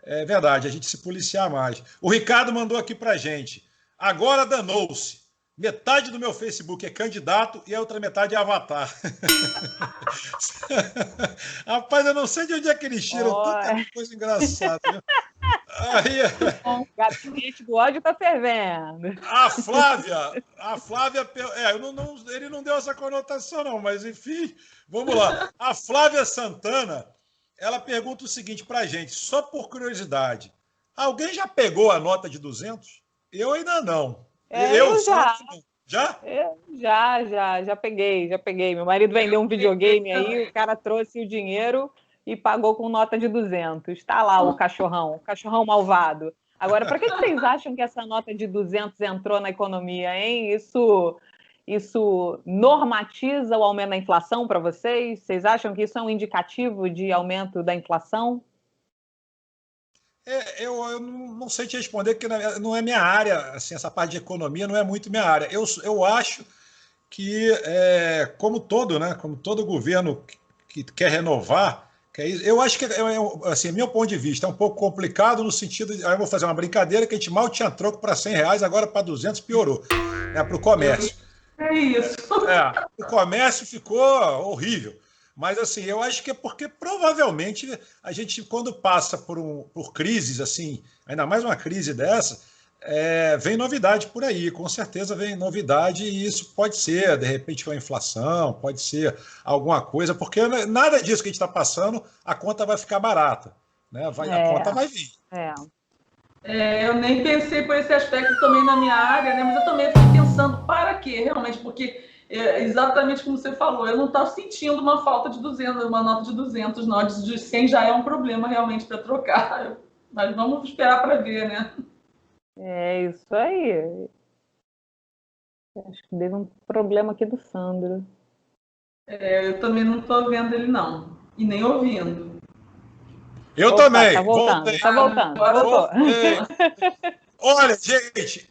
é verdade, a gente se policiar mais. O Ricardo mandou aqui para gente. Agora danou-se. Metade do meu Facebook é candidato e a outra metade é avatar. Rapaz, eu não sei de onde é que eles tiram tanta coisa engraçada. Né? Aí, o gabinete do ódio está fervendo. A Flávia, ele não deu essa conotação não, mas enfim, vamos lá. A Flávia Santana, ela pergunta o seguinte para a gente, só por curiosidade, alguém já pegou a nota de 200? Eu ainda não. Eu já. Já? Já peguei. Meu marido vendeu um videogame aí, o cara trouxe o dinheiro e pagou com nota de 200. Está lá o cachorrão malvado. Agora, para que vocês acham que essa nota de 200 entrou na economia, hein? Isso normatiza o aumento da inflação para vocês? Vocês acham que isso é um indicativo de aumento da inflação? Eu não sei te responder, porque não é minha área, assim, essa parte de economia não é muito minha área. Eu acho que, como todo governo que quer renovar, eu acho que, assim, meu ponto de vista, é um pouco complicado no sentido de, eu vou fazer uma brincadeira, que a gente mal tinha troco para R$100, agora para 200 piorou, né, para o comércio. É isso. O comércio ficou horrível. Mas, assim, eu acho que é porque, provavelmente, a gente, quando passa por crises, assim, ainda mais uma crise dessa, vem novidade por aí, com certeza vem novidade, e isso pode ser, de repente, uma inflação, pode ser alguma coisa, porque nada disso que a gente está passando, a conta vai ficar barata, né? A conta vai vir. Eu nem pensei por esse aspecto também na minha área, né? Mas eu também fico pensando, para quê, realmente? Porque exatamente como você falou, eu não estava sentindo uma falta de 200, uma nota de 200, não, de 100 já é um problema realmente para trocar. Mas vamos esperar para ver, né? É isso aí. Acho que deu um problema aqui do Sandro. Eu também não estou vendo ele, não. E nem ouvindo. Eu Opa, também. tá voltando, Voltei. tá voltando. Agora Voltou. Olha, gente,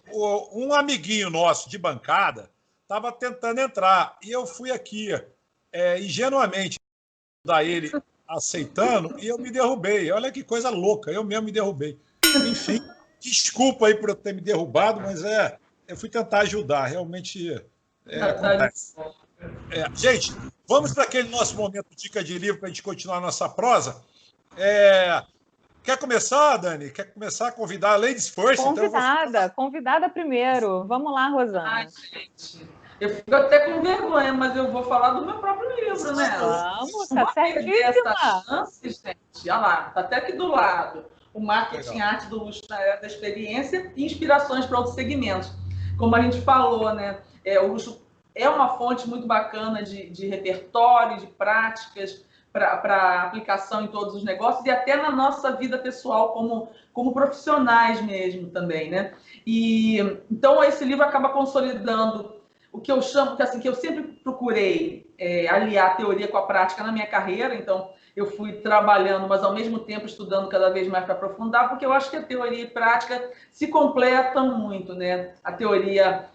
um amiguinho nosso de bancada estava tentando entrar e eu fui aqui ingenuamente dar ele aceitando e eu me derrubei. Olha que coisa louca, eu mesmo me derrubei. Enfim, desculpa aí por eu ter me derrubado, mas eu fui tentar ajudar, realmente acontece. Gente, vamos para aquele nosso momento dica de livro para a gente continuar a nossa prosa. Quer começar, Dani? Quer começar a convidar a Ladies First? Convidada primeiro. Vamos lá, Rosana. Ai, gente, eu fico até com vergonha, mas eu vou falar do meu próprio livro, né? Vamos, tá certíssima. Essa chance, gente, olha lá, tá até aqui do lado. O marketing arte do luxo na era da experiência e inspirações para outros segmentos. Como a gente falou, né? O luxo é uma fonte muito bacana de repertório, de práticas para aplicação em todos os negócios e até na nossa vida pessoal como profissionais mesmo também, né? E então esse livro acaba consolidando o que eu chamo, que eu sempre procurei aliar a teoria com a prática na minha carreira. Então eu fui trabalhando, mas ao mesmo tempo estudando cada vez mais para aprofundar, porque eu acho que a teoria e prática se completam muito, né? A teoria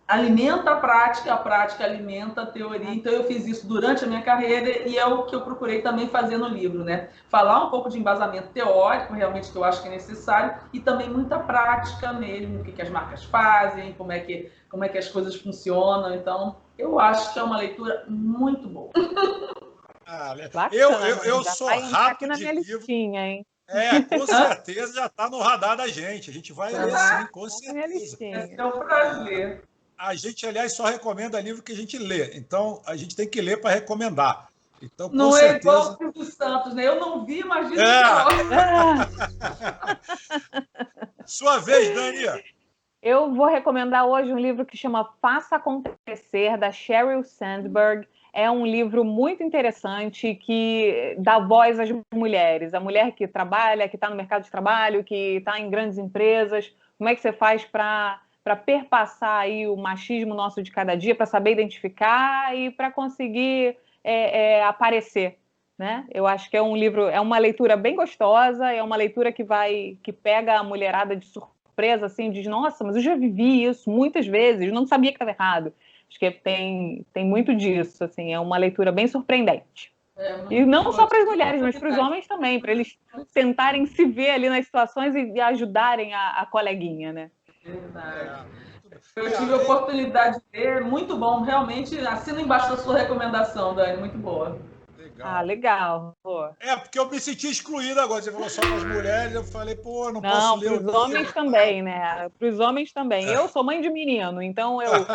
alimenta a prática alimenta a teoria. Então eu fiz isso durante a minha carreira e é o que eu procurei também fazer no livro, né? Falar um pouco de embasamento teórico, realmente, que eu acho que é necessário, e também muita prática mesmo, o que as marcas fazem, como é que as coisas funcionam. Então, eu acho que é uma leitura muito boa. Eu sou rato de livro. Listinha, hein? Com certeza já está no radar da gente. A gente vai ler sim, com certeza. É um prazer. A gente, aliás, só recomenda livro que a gente lê. Então, a gente tem que ler para recomendar. Então, com não certeza... é igual o Silvio Santos, né? Eu não vi, mas dizem Sua vez, Dani. Eu vou recomendar hoje um livro que chama Faça Acontecer, da Sheryl Sandberg. É um livro muito interessante que dá voz às mulheres. A mulher que trabalha, que está no mercado de trabalho, que está em grandes empresas. Como é que você faz para perpassar aí o machismo nosso de cada dia, para saber identificar e para conseguir aparecer, né? Eu acho que é um livro, é uma leitura bem gostosa, é uma leitura que pega a mulherada de surpresa, assim, diz, nossa, mas eu já vivi isso muitas vezes, não sabia que estava errado. Acho que tem muito disso, assim, é uma leitura bem surpreendente. E não só para as mulheres, mas para os homens também, para eles tentarem se ver ali nas situações e ajudarem a coleguinha, né? Verdade. Eu tive a oportunidade de ler, muito bom, realmente. Assina embaixo da sua recomendação, Dani, muito boa. Legal. Porque eu me senti excluído agora. Você falou só para as mulheres, eu falei, não posso ler. Para os homens também, né? Para os homens também. Eu sou mãe de menino, então eu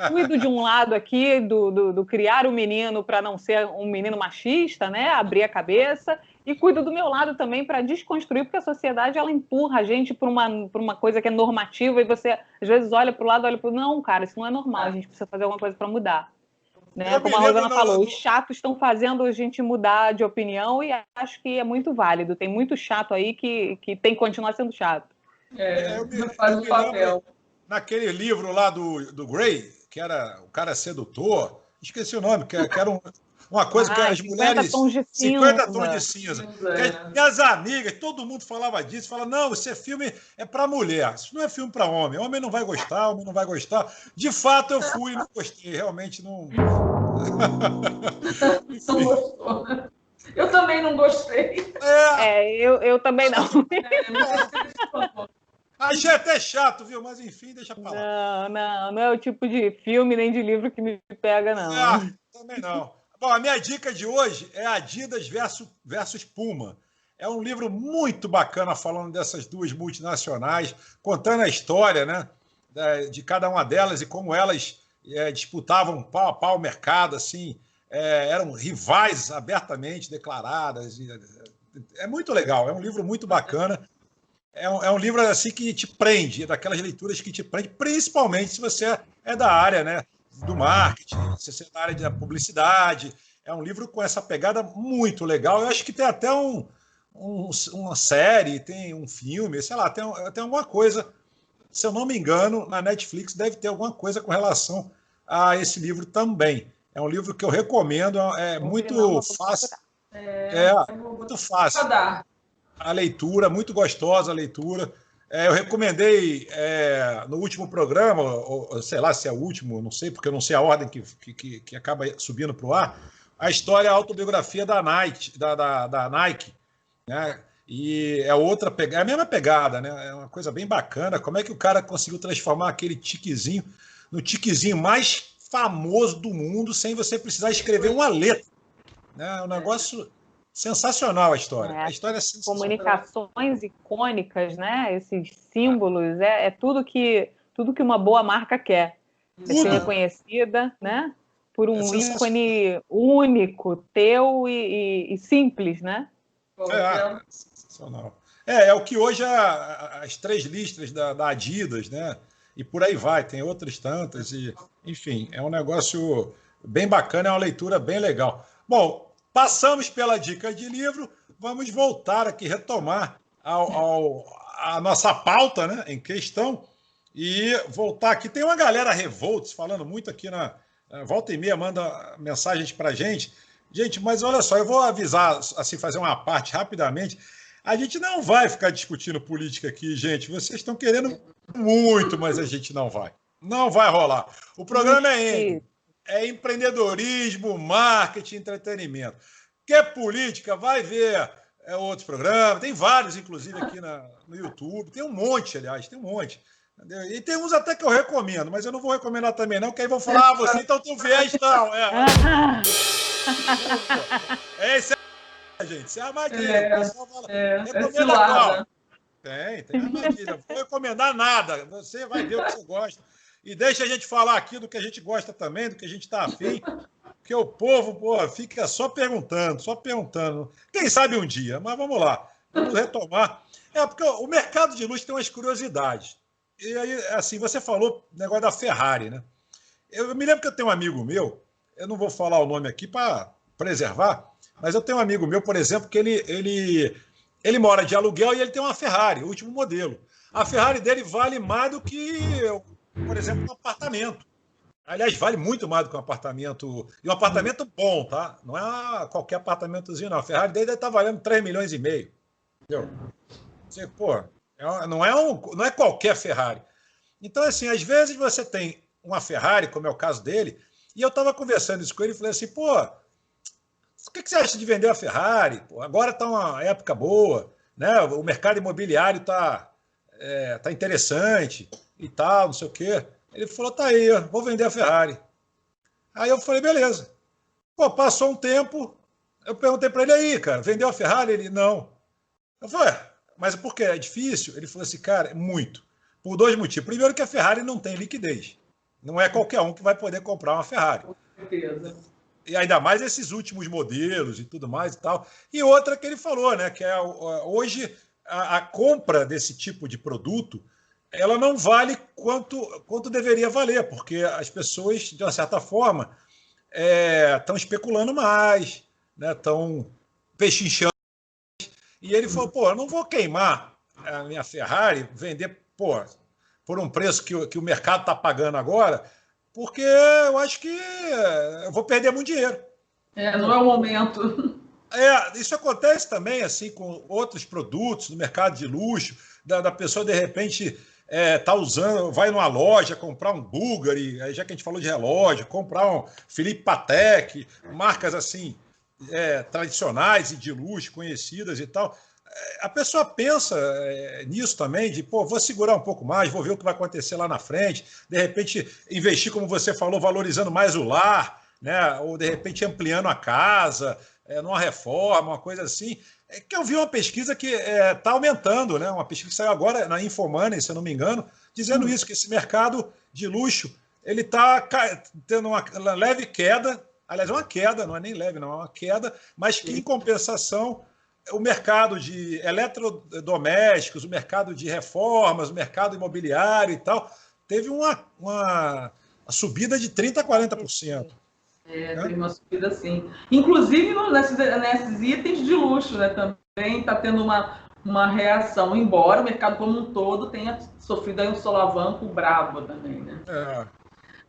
cuido de um lado aqui do criar o menino para não ser um menino machista, né? Abrir a cabeça. E cuido do meu lado também para desconstruir, porque a sociedade ela empurra a gente por uma coisa que é normativa e você às vezes olha para o lado, olha para o não, cara, isso não é normal, a gente precisa fazer alguma coisa para mudar. Né? Como a Rosana falou, os chatos estão fazendo a gente mudar de opinião e acho que é muito válido. Tem muito chato aí que tem que continuar sendo chato. Faz o papel. Naquele livro lá do Gray, que era o cara sedutor, esqueci o nome, que era uma coisa que as mulheres... 50 tons de cinza. 50 tons de cinza. Minhas amigas, todo mundo falava disso, falava, não, esse filme é para mulher, isso não é filme para homem, homem não vai gostar, homem não vai gostar. De fato, eu fui e não gostei, realmente não... Não gostou, né? Eu também não gostei. Eu também não. Achei até chato, viu? Mas enfim, deixa pra lá. Não é o tipo de filme nem de livro que me pega, não. Também não. Bom, a minha dica de hoje é Adidas versus Puma. É um livro muito bacana falando dessas duas multinacionais, contando a história, né, de cada uma delas e como elas disputavam pau a pau o mercado, assim, eram rivais abertamente declaradas. É muito legal, é um livro muito bacana. É um livro assim que te prende, daquelas leituras que te prende, principalmente se você é da área, né, do marketing, você na área da publicidade. É um livro com essa pegada muito legal. Eu acho que tem até uma série, tem um filme, sei lá, tem alguma coisa, se eu não me engano, na Netflix deve ter alguma coisa com relação a esse livro também. É um livro que eu recomendo, é muito fácil. Muito fácil. A leitura, muito gostosa a leitura. Eu recomendei no último programa, ou sei lá se é o último, não sei, porque eu não sei a ordem que acaba subindo para o ar, a história, a autobiografia da Nike, da Nike, né? E é outra pegada, é a mesma pegada, né? É uma coisa bem bacana. Como é que o cara conseguiu transformar aquele tiquezinho no tiquezinho mais famoso do mundo sem você precisar escrever uma letra, né? É um negócio sensacional a história. A história é sensacional. Comunicações icônicas, né? Esses símbolos, é tudo que uma boa marca quer. É ser reconhecida, né? Por um ícone único, teu e simples, né? Sensacional. É o que hoje as 3 listras da Adidas, né? E por aí vai, tem outras tantas, e, enfim, é um negócio bem bacana, é uma leitura bem legal. Bom, passamos pela dica de livro, vamos voltar aqui, retomar a nossa pauta, né, em questão, e voltar aqui. Tem uma galera revoltos falando muito aqui na volta e meia, manda mensagens para a gente. Gente, mas olha só, eu vou avisar, assim, fazer uma parte rapidamente. A gente não vai ficar discutindo política aqui, gente. Vocês estão querendo muito, mas a gente não vai. Não vai rolar. O programa é empreendedorismo, marketing, entretenimento. Quer política? Vai ver outros programas. Tem vários, inclusive, aqui no YouTube. Tem um monte, aliás, tem um monte. Entendeu? E tem uns até que eu recomendo, mas eu não vou recomendar também, não, porque aí vão falar, você então tem um viés, não. Esse gente, isso é armadilha. O pessoal fala, recomenda qual? Tem armadilha. Não vou recomendar nada. Você vai ver o que você gosta. E deixa a gente falar aqui do que a gente gosta também, do que a gente está afim. Porque o povo, fica só perguntando. Quem sabe um dia, mas vamos lá. Vamos retomar. Porque o mercado de luxo tem umas curiosidades. E aí, assim, você falou o negócio da Ferrari, né? Eu me lembro que eu tenho um amigo meu, eu não vou falar o nome aqui para preservar, mas eu tenho um amigo meu, por exemplo, que ele mora de aluguel e ele tem uma Ferrari, o último modelo. A Ferrari dele vale mais do que, por exemplo, um apartamento. Aliás, vale muito mais do que um apartamento. E um apartamento bom, tá? Não é qualquer apartamentozinho, não. A Ferrari dele deve estar valendo 3,5 milhões. Entendeu? Você, não é qualquer Ferrari. Então, assim, às vezes você tem uma Ferrari, como é o caso dele, e eu estava conversando isso com ele e falei assim, o que você acha de vender a Ferrari? Agora está uma época boa, né? O mercado imobiliário está interessante e tal, não sei o quê. Ele falou, tá aí, vou vender a Ferrari. Aí eu falei, beleza. Passou um tempo, eu perguntei para ele aí, cara, vendeu a Ferrari? Ele, não. Eu falei, mas por quê? É difícil? Ele falou assim, cara, é muito. Por 2 motivos. Primeiro que a Ferrari não tem liquidez. Não é qualquer um que vai poder comprar uma Ferrari. Com certeza. E ainda mais esses últimos modelos e tudo mais e tal. E outra que ele falou, né? Que hoje a compra desse tipo de produto ela não vale quanto deveria valer, porque as pessoas, de uma certa forma, estão especulando mais, né? Estão pechinchando. E ele falou, eu não vou queimar a minha Ferrari, vender por um preço que o mercado está pagando agora, porque eu acho que eu vou perder muito dinheiro. Não é o momento. Isso acontece também assim com outros produtos no mercado de luxo, da pessoa, de repente, tá usando, vai numa loja comprar um Bulgari, já que a gente falou de relógio, comprar um Philippe Patek, marcas assim tradicionais e de luxo, conhecidas e tal. A pessoa pensa nisso também, de vou segurar um pouco mais, vou ver o que vai acontecer lá na frente, de repente investir, como você falou, valorizando mais o lar, né? Ou de repente ampliando a casa, numa reforma, uma coisa assim. Que eu vi uma pesquisa que está aumentando, né? Uma pesquisa que saiu agora na Infomoney, se eu não me engano, dizendo isso, que esse mercado de luxo ele está tendo uma leve queda, aliás, uma queda, não é nem leve, não, é uma queda, mas que, em compensação, o mercado de eletrodomésticos, o mercado de reformas, o mercado imobiliário e tal, teve uma a subida de 30% a 40%. Teve uma subida sim. Inclusive nesses itens de luxo, né? Também está tendo uma reação, embora o mercado como um todo tenha sofrido aí um solavanco brabo também, né?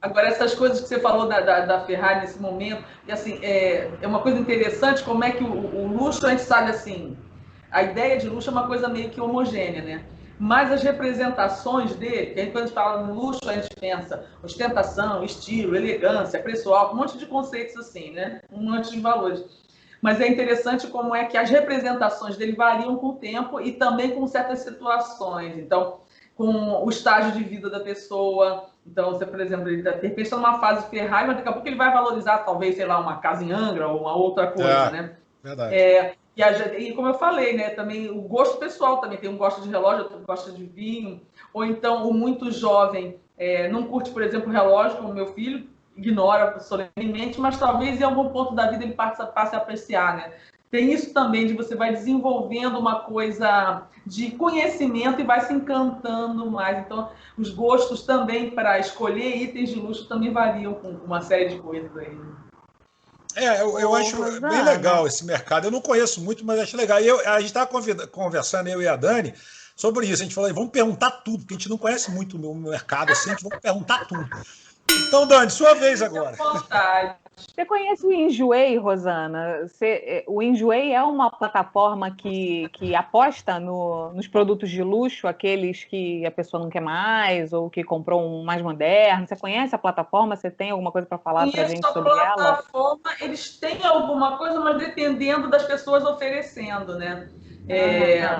Agora, essas coisas que você falou da Ferrari nesse momento, e assim, é uma coisa interessante como é que o luxo, a gente sabe assim, a ideia de luxo é uma coisa meio que homogênea, né? Mas as representações dele, que quando a gente fala no luxo, a gente pensa ostentação, estilo, elegância, preço alto, um monte de conceitos assim, né? Um monte de valores. Mas é interessante como é que as representações dele variam com o tempo e também com certas situações. Então, com o estágio de vida da pessoa. Então, você, por exemplo, ele de repente está numa fase Ferrari, mas daqui a pouco ele vai valorizar, talvez, sei lá, uma casa em Angra ou uma outra coisa, né? Verdade. E como eu falei, né, também o gosto pessoal também, tem um gosta de relógio, outro gosta de vinho, ou então o muito jovem não curte, por exemplo, relógio, como meu filho, ignora solenemente, mas talvez em algum ponto da vida ele passe a apreciar, né? Tem isso também de você vai desenvolvendo uma coisa de conhecimento e vai se encantando mais. Então, os gostos também para escolher itens de luxo também variam com uma série de coisas aí. Eu acho bem legal esse mercado. Eu não conheço muito, mas acho legal. A gente estava conversando, eu e a Dani, sobre isso. A gente falou, vamos perguntar tudo, porque a gente não conhece muito o mercado assim, a gente vai perguntar tudo. Então, Dani, sua vez agora. Você conhece o Enjoei, Rosana? O Enjoei é uma plataforma que aposta nos produtos de luxo, aqueles que a pessoa não quer mais ou que comprou um mais moderno. Você conhece a plataforma? Você tem alguma coisa para falar para a gente sobre ela? A plataforma, eles têm alguma coisa, mas dependendo das pessoas oferecendo, né?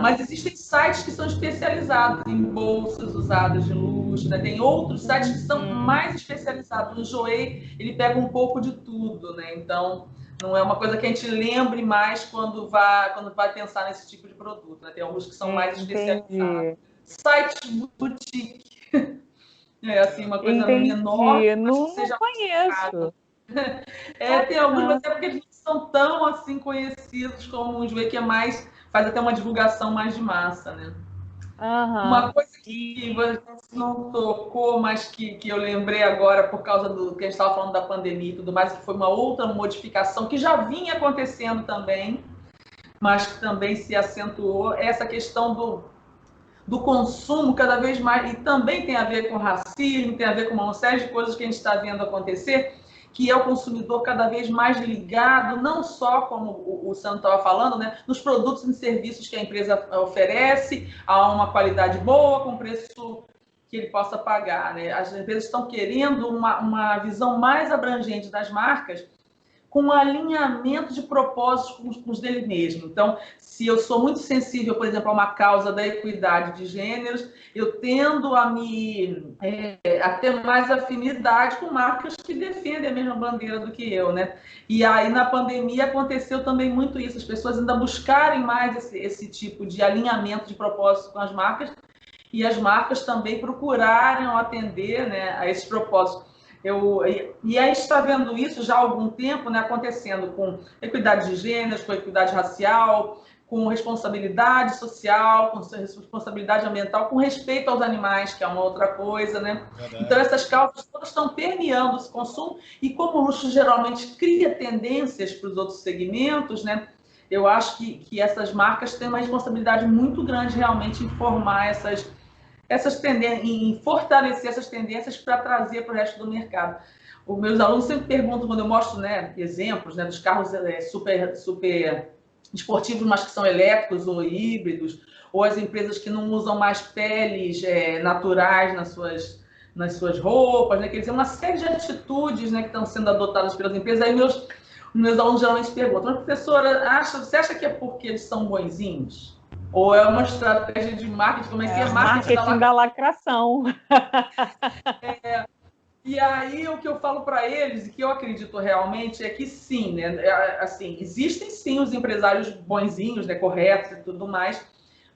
Mas existem sites que são especializados em bolsas usadas de luxo, né? Tem outros sites que são mais especializados. O Joey, ele pega um pouco de tudo, né? Então, não é uma coisa que a gente lembre mais quando vai pensar nesse tipo de produto, né? Tem alguns que são mais especializados. Sites boutique. Assim, uma coisa menor. Não conheço. Tem alguns, mas é porque eles não são tão assim conhecidos como o Joey, que faz até uma divulgação mais de massa, né? Uma coisa que você não tocou, mas que eu lembrei agora por causa do que a gente estava falando da pandemia e tudo mais, que foi uma outra modificação que já vinha acontecendo também, mas que também se acentuou, essa questão do consumo cada vez mais, e também tem a ver com racismo, tem a ver com uma série de coisas que a gente está vendo acontecer, que é o consumidor cada vez mais ligado, não só, como o Sandro estava falando, né, nos produtos e serviços que a empresa oferece, a uma qualidade boa, com preço que ele possa pagar, né? As empresas estão querendo uma visão mais abrangente das marcas, com um alinhamento de propósitos com os dele mesmo. Então, se eu sou muito sensível, por exemplo, a uma causa da equidade de gêneros, eu tendo a ter mais afinidade com marcas que defendem a mesma bandeira do que eu, né? E aí, na pandemia, aconteceu também muito isso, as pessoas ainda buscarem mais esse tipo de alinhamento de propósitos com as marcas, e as marcas também procurarem atender, né, a esses propósitos. E a gente está vendo isso já há algum tempo, né, acontecendo com equidade de gêneros, com equidade racial, com responsabilidade social, com responsabilidade ambiental, com respeito aos animais, que é uma outra coisa, né? Verdade. Então, essas causas todas estão permeando esse consumo, e como o luxo geralmente cria tendências para os outros segmentos, né? Eu acho que essas marcas têm uma responsabilidade muito grande realmente em formar essas tendências, em fortalecer essas tendências para trazer para o resto do mercado. Os meus alunos sempre perguntam, quando eu mostro, né, exemplos, né, dos carros super esportivos, mas que são elétricos ou híbridos, ou as empresas que não usam mais peles naturais nas suas roupas, né, quer dizer, uma série de atitudes, né, que estão sendo adotadas pelas empresas. Aí meus alunos geralmente perguntam, mas professora, você acha que é porque eles são bonzinhos? Ou é uma estratégia de marketing? Como é que é marketing da lacração? E aí o que eu falo para eles, e que eu acredito realmente, é que sim, né? Assim, existem sim os empresários bonzinhos, né, corretos e tudo mais,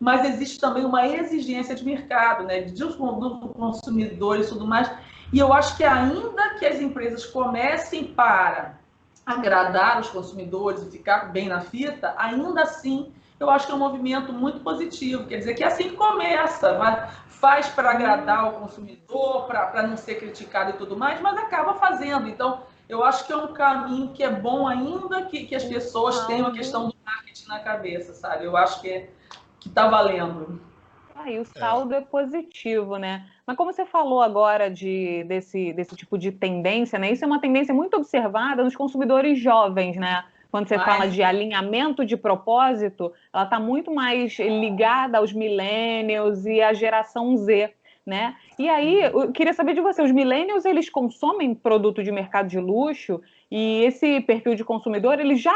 mas existe também uma exigência de mercado, né, do consumidor e tudo mais. E eu acho que ainda que as empresas comecem para agradar os consumidores e ficar bem na fita, ainda assim, eu acho que é um movimento muito positivo. Quer dizer, que é assim que começa, faz para agradar o consumidor, para não ser criticado e tudo mais, mas acaba fazendo. Então, eu acho que é um caminho que é bom ainda que as pessoas tenham a questão do marketing na cabeça, sabe? Eu acho que está valendo. E o saldo é positivo, né? Mas como você falou agora desse tipo de tendência, né? Isso é uma tendência muito observada nos consumidores jovens, né? Quando você fala de alinhamento de propósito, ela está muito mais ligada aos millennials e à geração Z, né? E aí, eu queria saber de você, os millennials, eles consomem produto de mercado de luxo e esse perfil de consumidor, ele já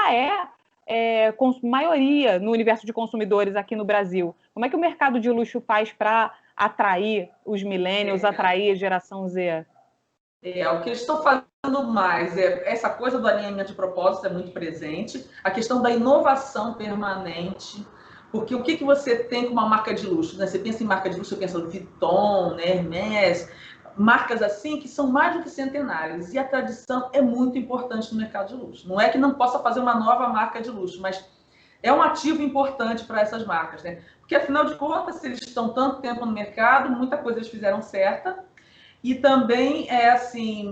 com maioria no universo de consumidores aqui no Brasil. Como é que o mercado de luxo faz para atrair os millennials, atrair a geração Z? O que eles estão fazendo mais essa coisa do alinhamento de propósito é muito presente, a questão da inovação permanente, porque o que você tem com uma marca de luxo? Né? Você pensa em marca de luxo, você pensa no Vuitton, né, Hermès, marcas assim que são mais do que centenárias, e a tradição é muito importante no mercado de luxo. Não é que não possa fazer uma nova marca de luxo, mas é um ativo importante para essas marcas, né? Porque, afinal de contas, se eles estão tanto tempo no mercado, muita coisa eles fizeram certa, e também,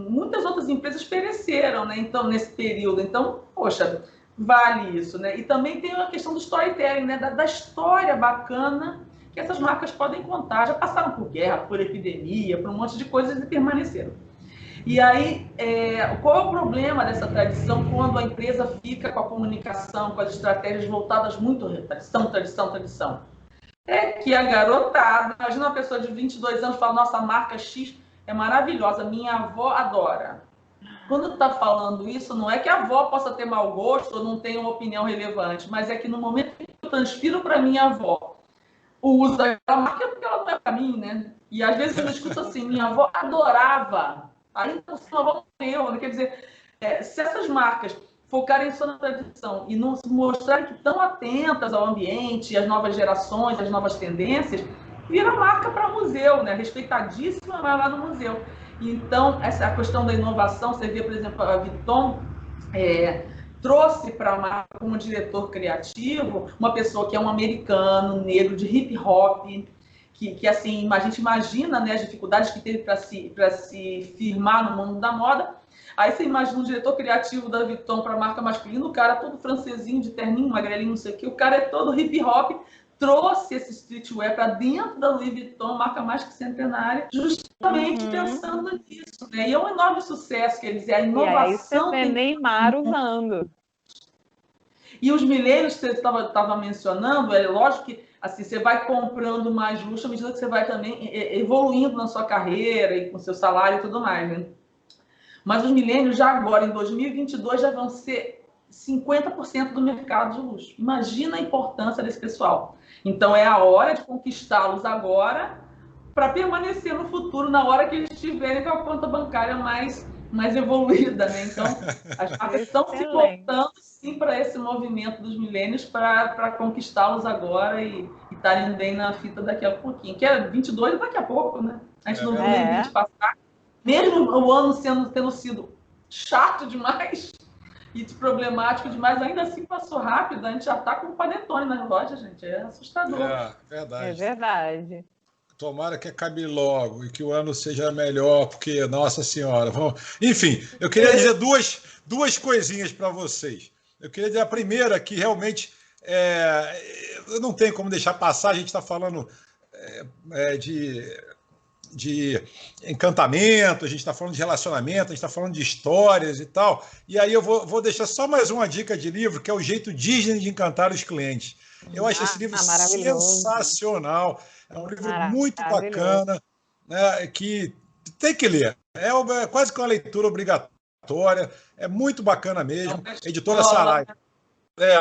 muitas outras empresas pereceram, né? Então, nesse período. Então, poxa, vale isso, né? E também tem a questão do storytelling, né? Da história bacana que essas marcas podem contar. Já passaram por guerra, por epidemia, por um monte de coisas e permaneceram. E aí, qual é o problema dessa tradição quando a empresa fica com a comunicação, com as estratégias voltadas muito à tradição? É que a garotada, imagina uma pessoa de 22 anos fala, nossa, a marca X é maravilhosa, minha avó adora. Quando está falando isso, não é que a avó possa ter mau gosto ou não tenha uma opinião relevante, mas é que no momento que eu transfiro para minha avó o uso daquela marca, é porque ela não é para mim, né? E às vezes eu escuto assim, minha avó adorava. Aí então, a avó morreu, né? Quer dizer, se essas marcas focarem só na tradição e não se mostrarem que estão atentas ao ambiente, às novas gerações, às novas tendências, vira marca para museu, né? Respeitadíssima, vai lá no museu. Então, essa questão da inovação, você vê, por exemplo, a Vuitton trouxe para a marca como diretor criativo uma pessoa que é um americano, negro, de hip hop, que assim, a gente imagina, né, as dificuldades que teve para se firmar no mundo da moda. Aí você imagina um diretor criativo da Vuitton para a marca masculina, o cara todo francesinho, de terninho, magrelinho, não sei o quê, o cara é todo hip hop, trouxe esse streetwear para dentro da Louis Vuitton, marca mais que centenária, justamente pensando nisso, né? E é um enorme sucesso, quer dizer, a inovação... E aí você vê Neymar usando. E os milênios que você estava mencionando, é lógico que assim, você vai comprando mais luxo à medida que você vai também evoluindo na sua carreira e com seu salário e tudo mais, né? Mas os milênios já agora, em 2022, já vão ser 50% do mercado de luxo. Imagina a importância desse pessoal. Então, é a hora de conquistá-los agora para permanecer no futuro, na hora que eles estiverem com a conta bancária mais evoluída, né? Então, as marcas estão se voltando, sim, para esse movimento dos milênios para conquistá-los agora e estarem bem na fita daqui a pouquinho. Que é 22 daqui a pouco, né? A gente não viu nem 20 passar. Mesmo o ano tendo sido chato demais e problemático demais, ainda assim passou rápido. A gente já está com o panetone nas lojas, gente. É assustador. Verdade. É verdade. Tomara que acabe logo e que o ano seja melhor, porque, nossa senhora, enfim, eu queria dizer duas coisinhas para vocês. Eu queria dizer a primeira, que realmente eu não tenho como deixar passar, a gente está falando de encantamento, a gente está falando de relacionamento, a gente está falando de histórias e tal, e aí eu vou deixar só mais uma dica de livro, que é o Jeito Disney de Encantar os Clientes. Eu acho esse livro sensacional. É um livro muito bacana, né, que tem que ler. É quase que uma leitura obrigatória. É muito bacana mesmo. Editora Saraiva.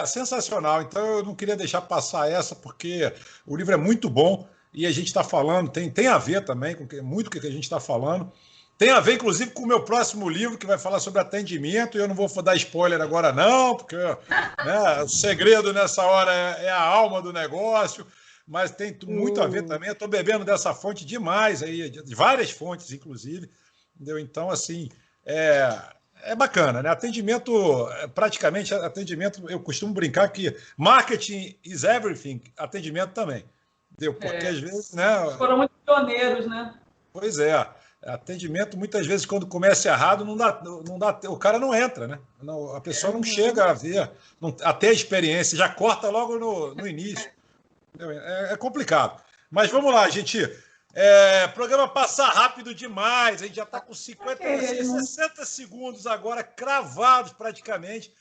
Sensacional. Então, eu não queria deixar passar essa, porque o livro é muito bom e a gente está falando, tem a ver também com muito o que a gente está falando. Tem a ver, inclusive, com o meu próximo livro, que vai falar sobre atendimento, e eu não vou dar spoiler agora, não, porque o segredo nessa hora é a alma do negócio, mas tem muito a ver também. Eu estou bebendo dessa fonte demais, aí, de várias fontes, inclusive. Entendeu? Então, assim, é bacana, né? Atendimento, praticamente atendimento, eu costumo brincar que marketing is everything, atendimento também. Entendeu? Porque às vezes, né? Foram muito pioneiros, né? Pois é. Atendimento, muitas vezes, quando começa errado, não dá, o cara não entra, né? A pessoa não chega a ver, a ter a experiência, já corta logo no início. É complicado. Mas vamos lá, gente. O programa passa rápido demais, a gente já está com 60 segundos agora, cravados praticamente.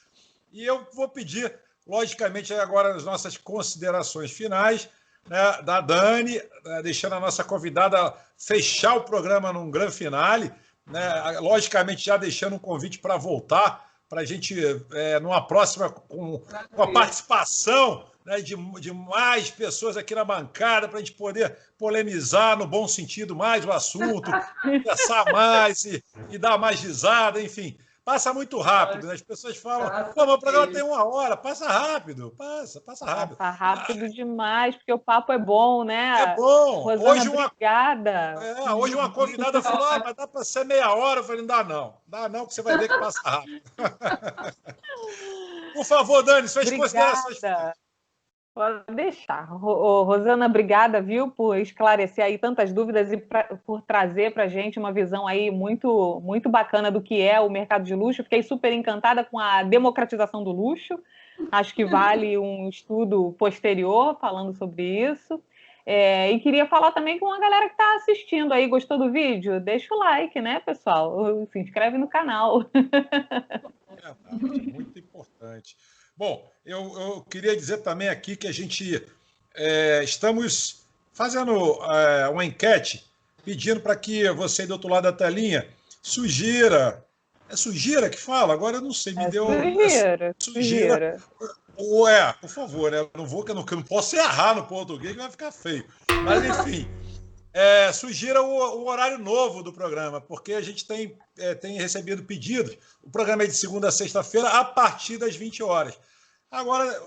E eu vou pedir, logicamente, agora as nossas considerações finais, né, da Dani, deixando a nossa convidada fechar o programa num grande finale, né, logicamente já deixando um convite para voltar, para a gente, numa próxima, com a participação, né, de mais pessoas aqui na bancada, para a gente poder polemizar no bom sentido mais o assunto, conversar mais e dar mais risada, enfim. Passa muito rápido, né? As pessoas falam, pô, meu programa tem 1 hora, passa rápido, passa rápido. Passa rápido demais, porque o papo é bom, né? É bom. Rosana, obrigada. Hoje uma convidada falou, mas dá para ser meia hora. Eu falei, não dá não, que você vai ver que passa rápido. Por favor, Dani, suas considerações. Pode deixar. Rosana, obrigada, viu, por esclarecer aí tantas dúvidas e por trazer para a gente uma visão aí muito, muito bacana do que é o mercado de luxo. Fiquei super encantada com a democratização do luxo. Acho que vale um estudo posterior falando sobre isso. E queria falar também com a galera que está assistindo aí. Gostou do vídeo? Deixa o like, né, pessoal? Se inscreve no canal. Muito importante. Bom, eu queria dizer também aqui que a gente estamos fazendo uma enquete pedindo para que você do outro lado da telinha sugira. É sugira que fala? Agora eu não sei, me deu. Sugira. Por favor, né? Eu não posso errar no português que vai ficar feio. Mas, enfim, sugira o horário novo do programa, porque a gente tem recebido pedidos. O programa é de segunda a sexta-feira, a partir das 20 horas. Agora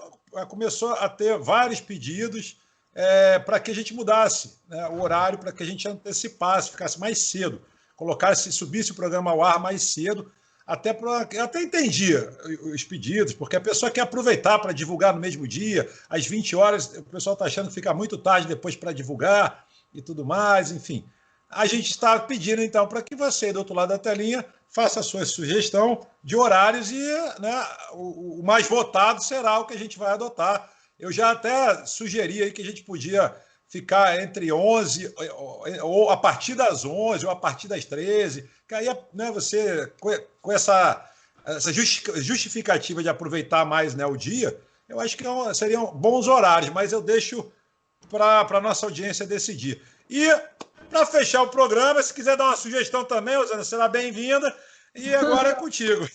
começou a ter vários pedidos para que a gente mudasse, né, o horário, para que a gente antecipasse, ficasse mais cedo, subisse o programa ao ar mais cedo. Eu até entendi os pedidos, porque a pessoa quer aproveitar para divulgar no mesmo dia, às 20 horas, o pessoal está achando que fica muito tarde depois para divulgar e tudo mais, enfim. A gente está pedindo, então, para que você, do outro lado da telinha, faça a sua sugestão de horários e, né, o mais votado será o que a gente vai adotar. Eu já até sugeri aí que a gente podia ficar entre 11, ou a partir das 11, ou a partir das 13, que aí, né, você, com essa justificativa de aproveitar mais, né, o dia, eu acho que seriam bons horários, mas eu deixo para a nossa audiência decidir. E, para fechar o programa, se quiser dar uma sugestão também, Rosana, será bem-vinda. E agora é contigo.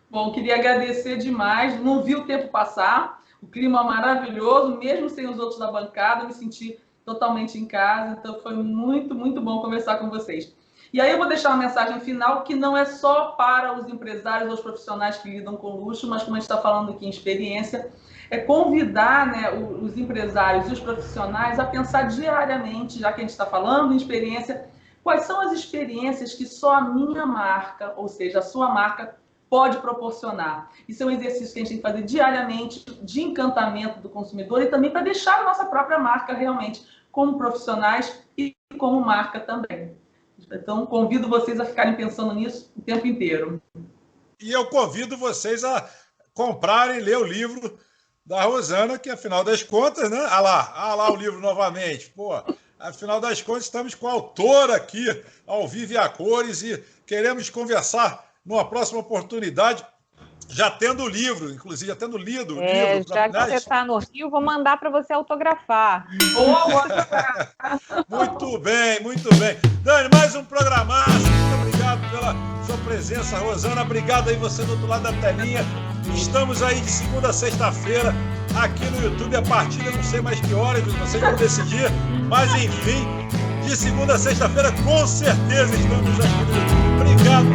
Bom, queria agradecer demais. Não vi o tempo passar. O clima maravilhoso, mesmo sem os outros da bancada, me senti totalmente em casa. Então, foi muito, muito bom conversar com vocês. E aí eu vou deixar uma mensagem final que não é só para os empresários ou os profissionais que lidam com luxo, mas como a gente está falando aqui em experiência, é convidar, né, os empresários e os profissionais a pensar diariamente, já que a gente está falando em experiência, quais são as experiências que só a minha marca, ou seja, a sua marca, pode proporcionar. Isso é um exercício que a gente tem que fazer diariamente de encantamento do consumidor e também para deixar a nossa própria marca realmente como profissionais e como marca também. Então, convido vocês a ficarem pensando nisso o tempo inteiro. E eu convido vocês a comprarem e ler o livro da Rosana, que afinal das contas, né? Ah lá o livro novamente. Pô, afinal das contas, estamos com a autora aqui, ao vivo e a cores, e queremos conversar numa próxima oportunidade, já tendo o livro, inclusive, já tendo lido o livro. Já que você está no Rio, vou mandar para você autografar. Muito bem, muito bem. Dani, mais um programaço. Muito obrigado pela sua presença, Rosana. Obrigado aí você do outro lado da telinha. Estamos aí de segunda a sexta-feira aqui no YouTube, a partir de não sei mais que horas, vocês vão decidir. Mas, enfim, de segunda a sexta-feira, com certeza estamos aqui no YouTube. Obrigado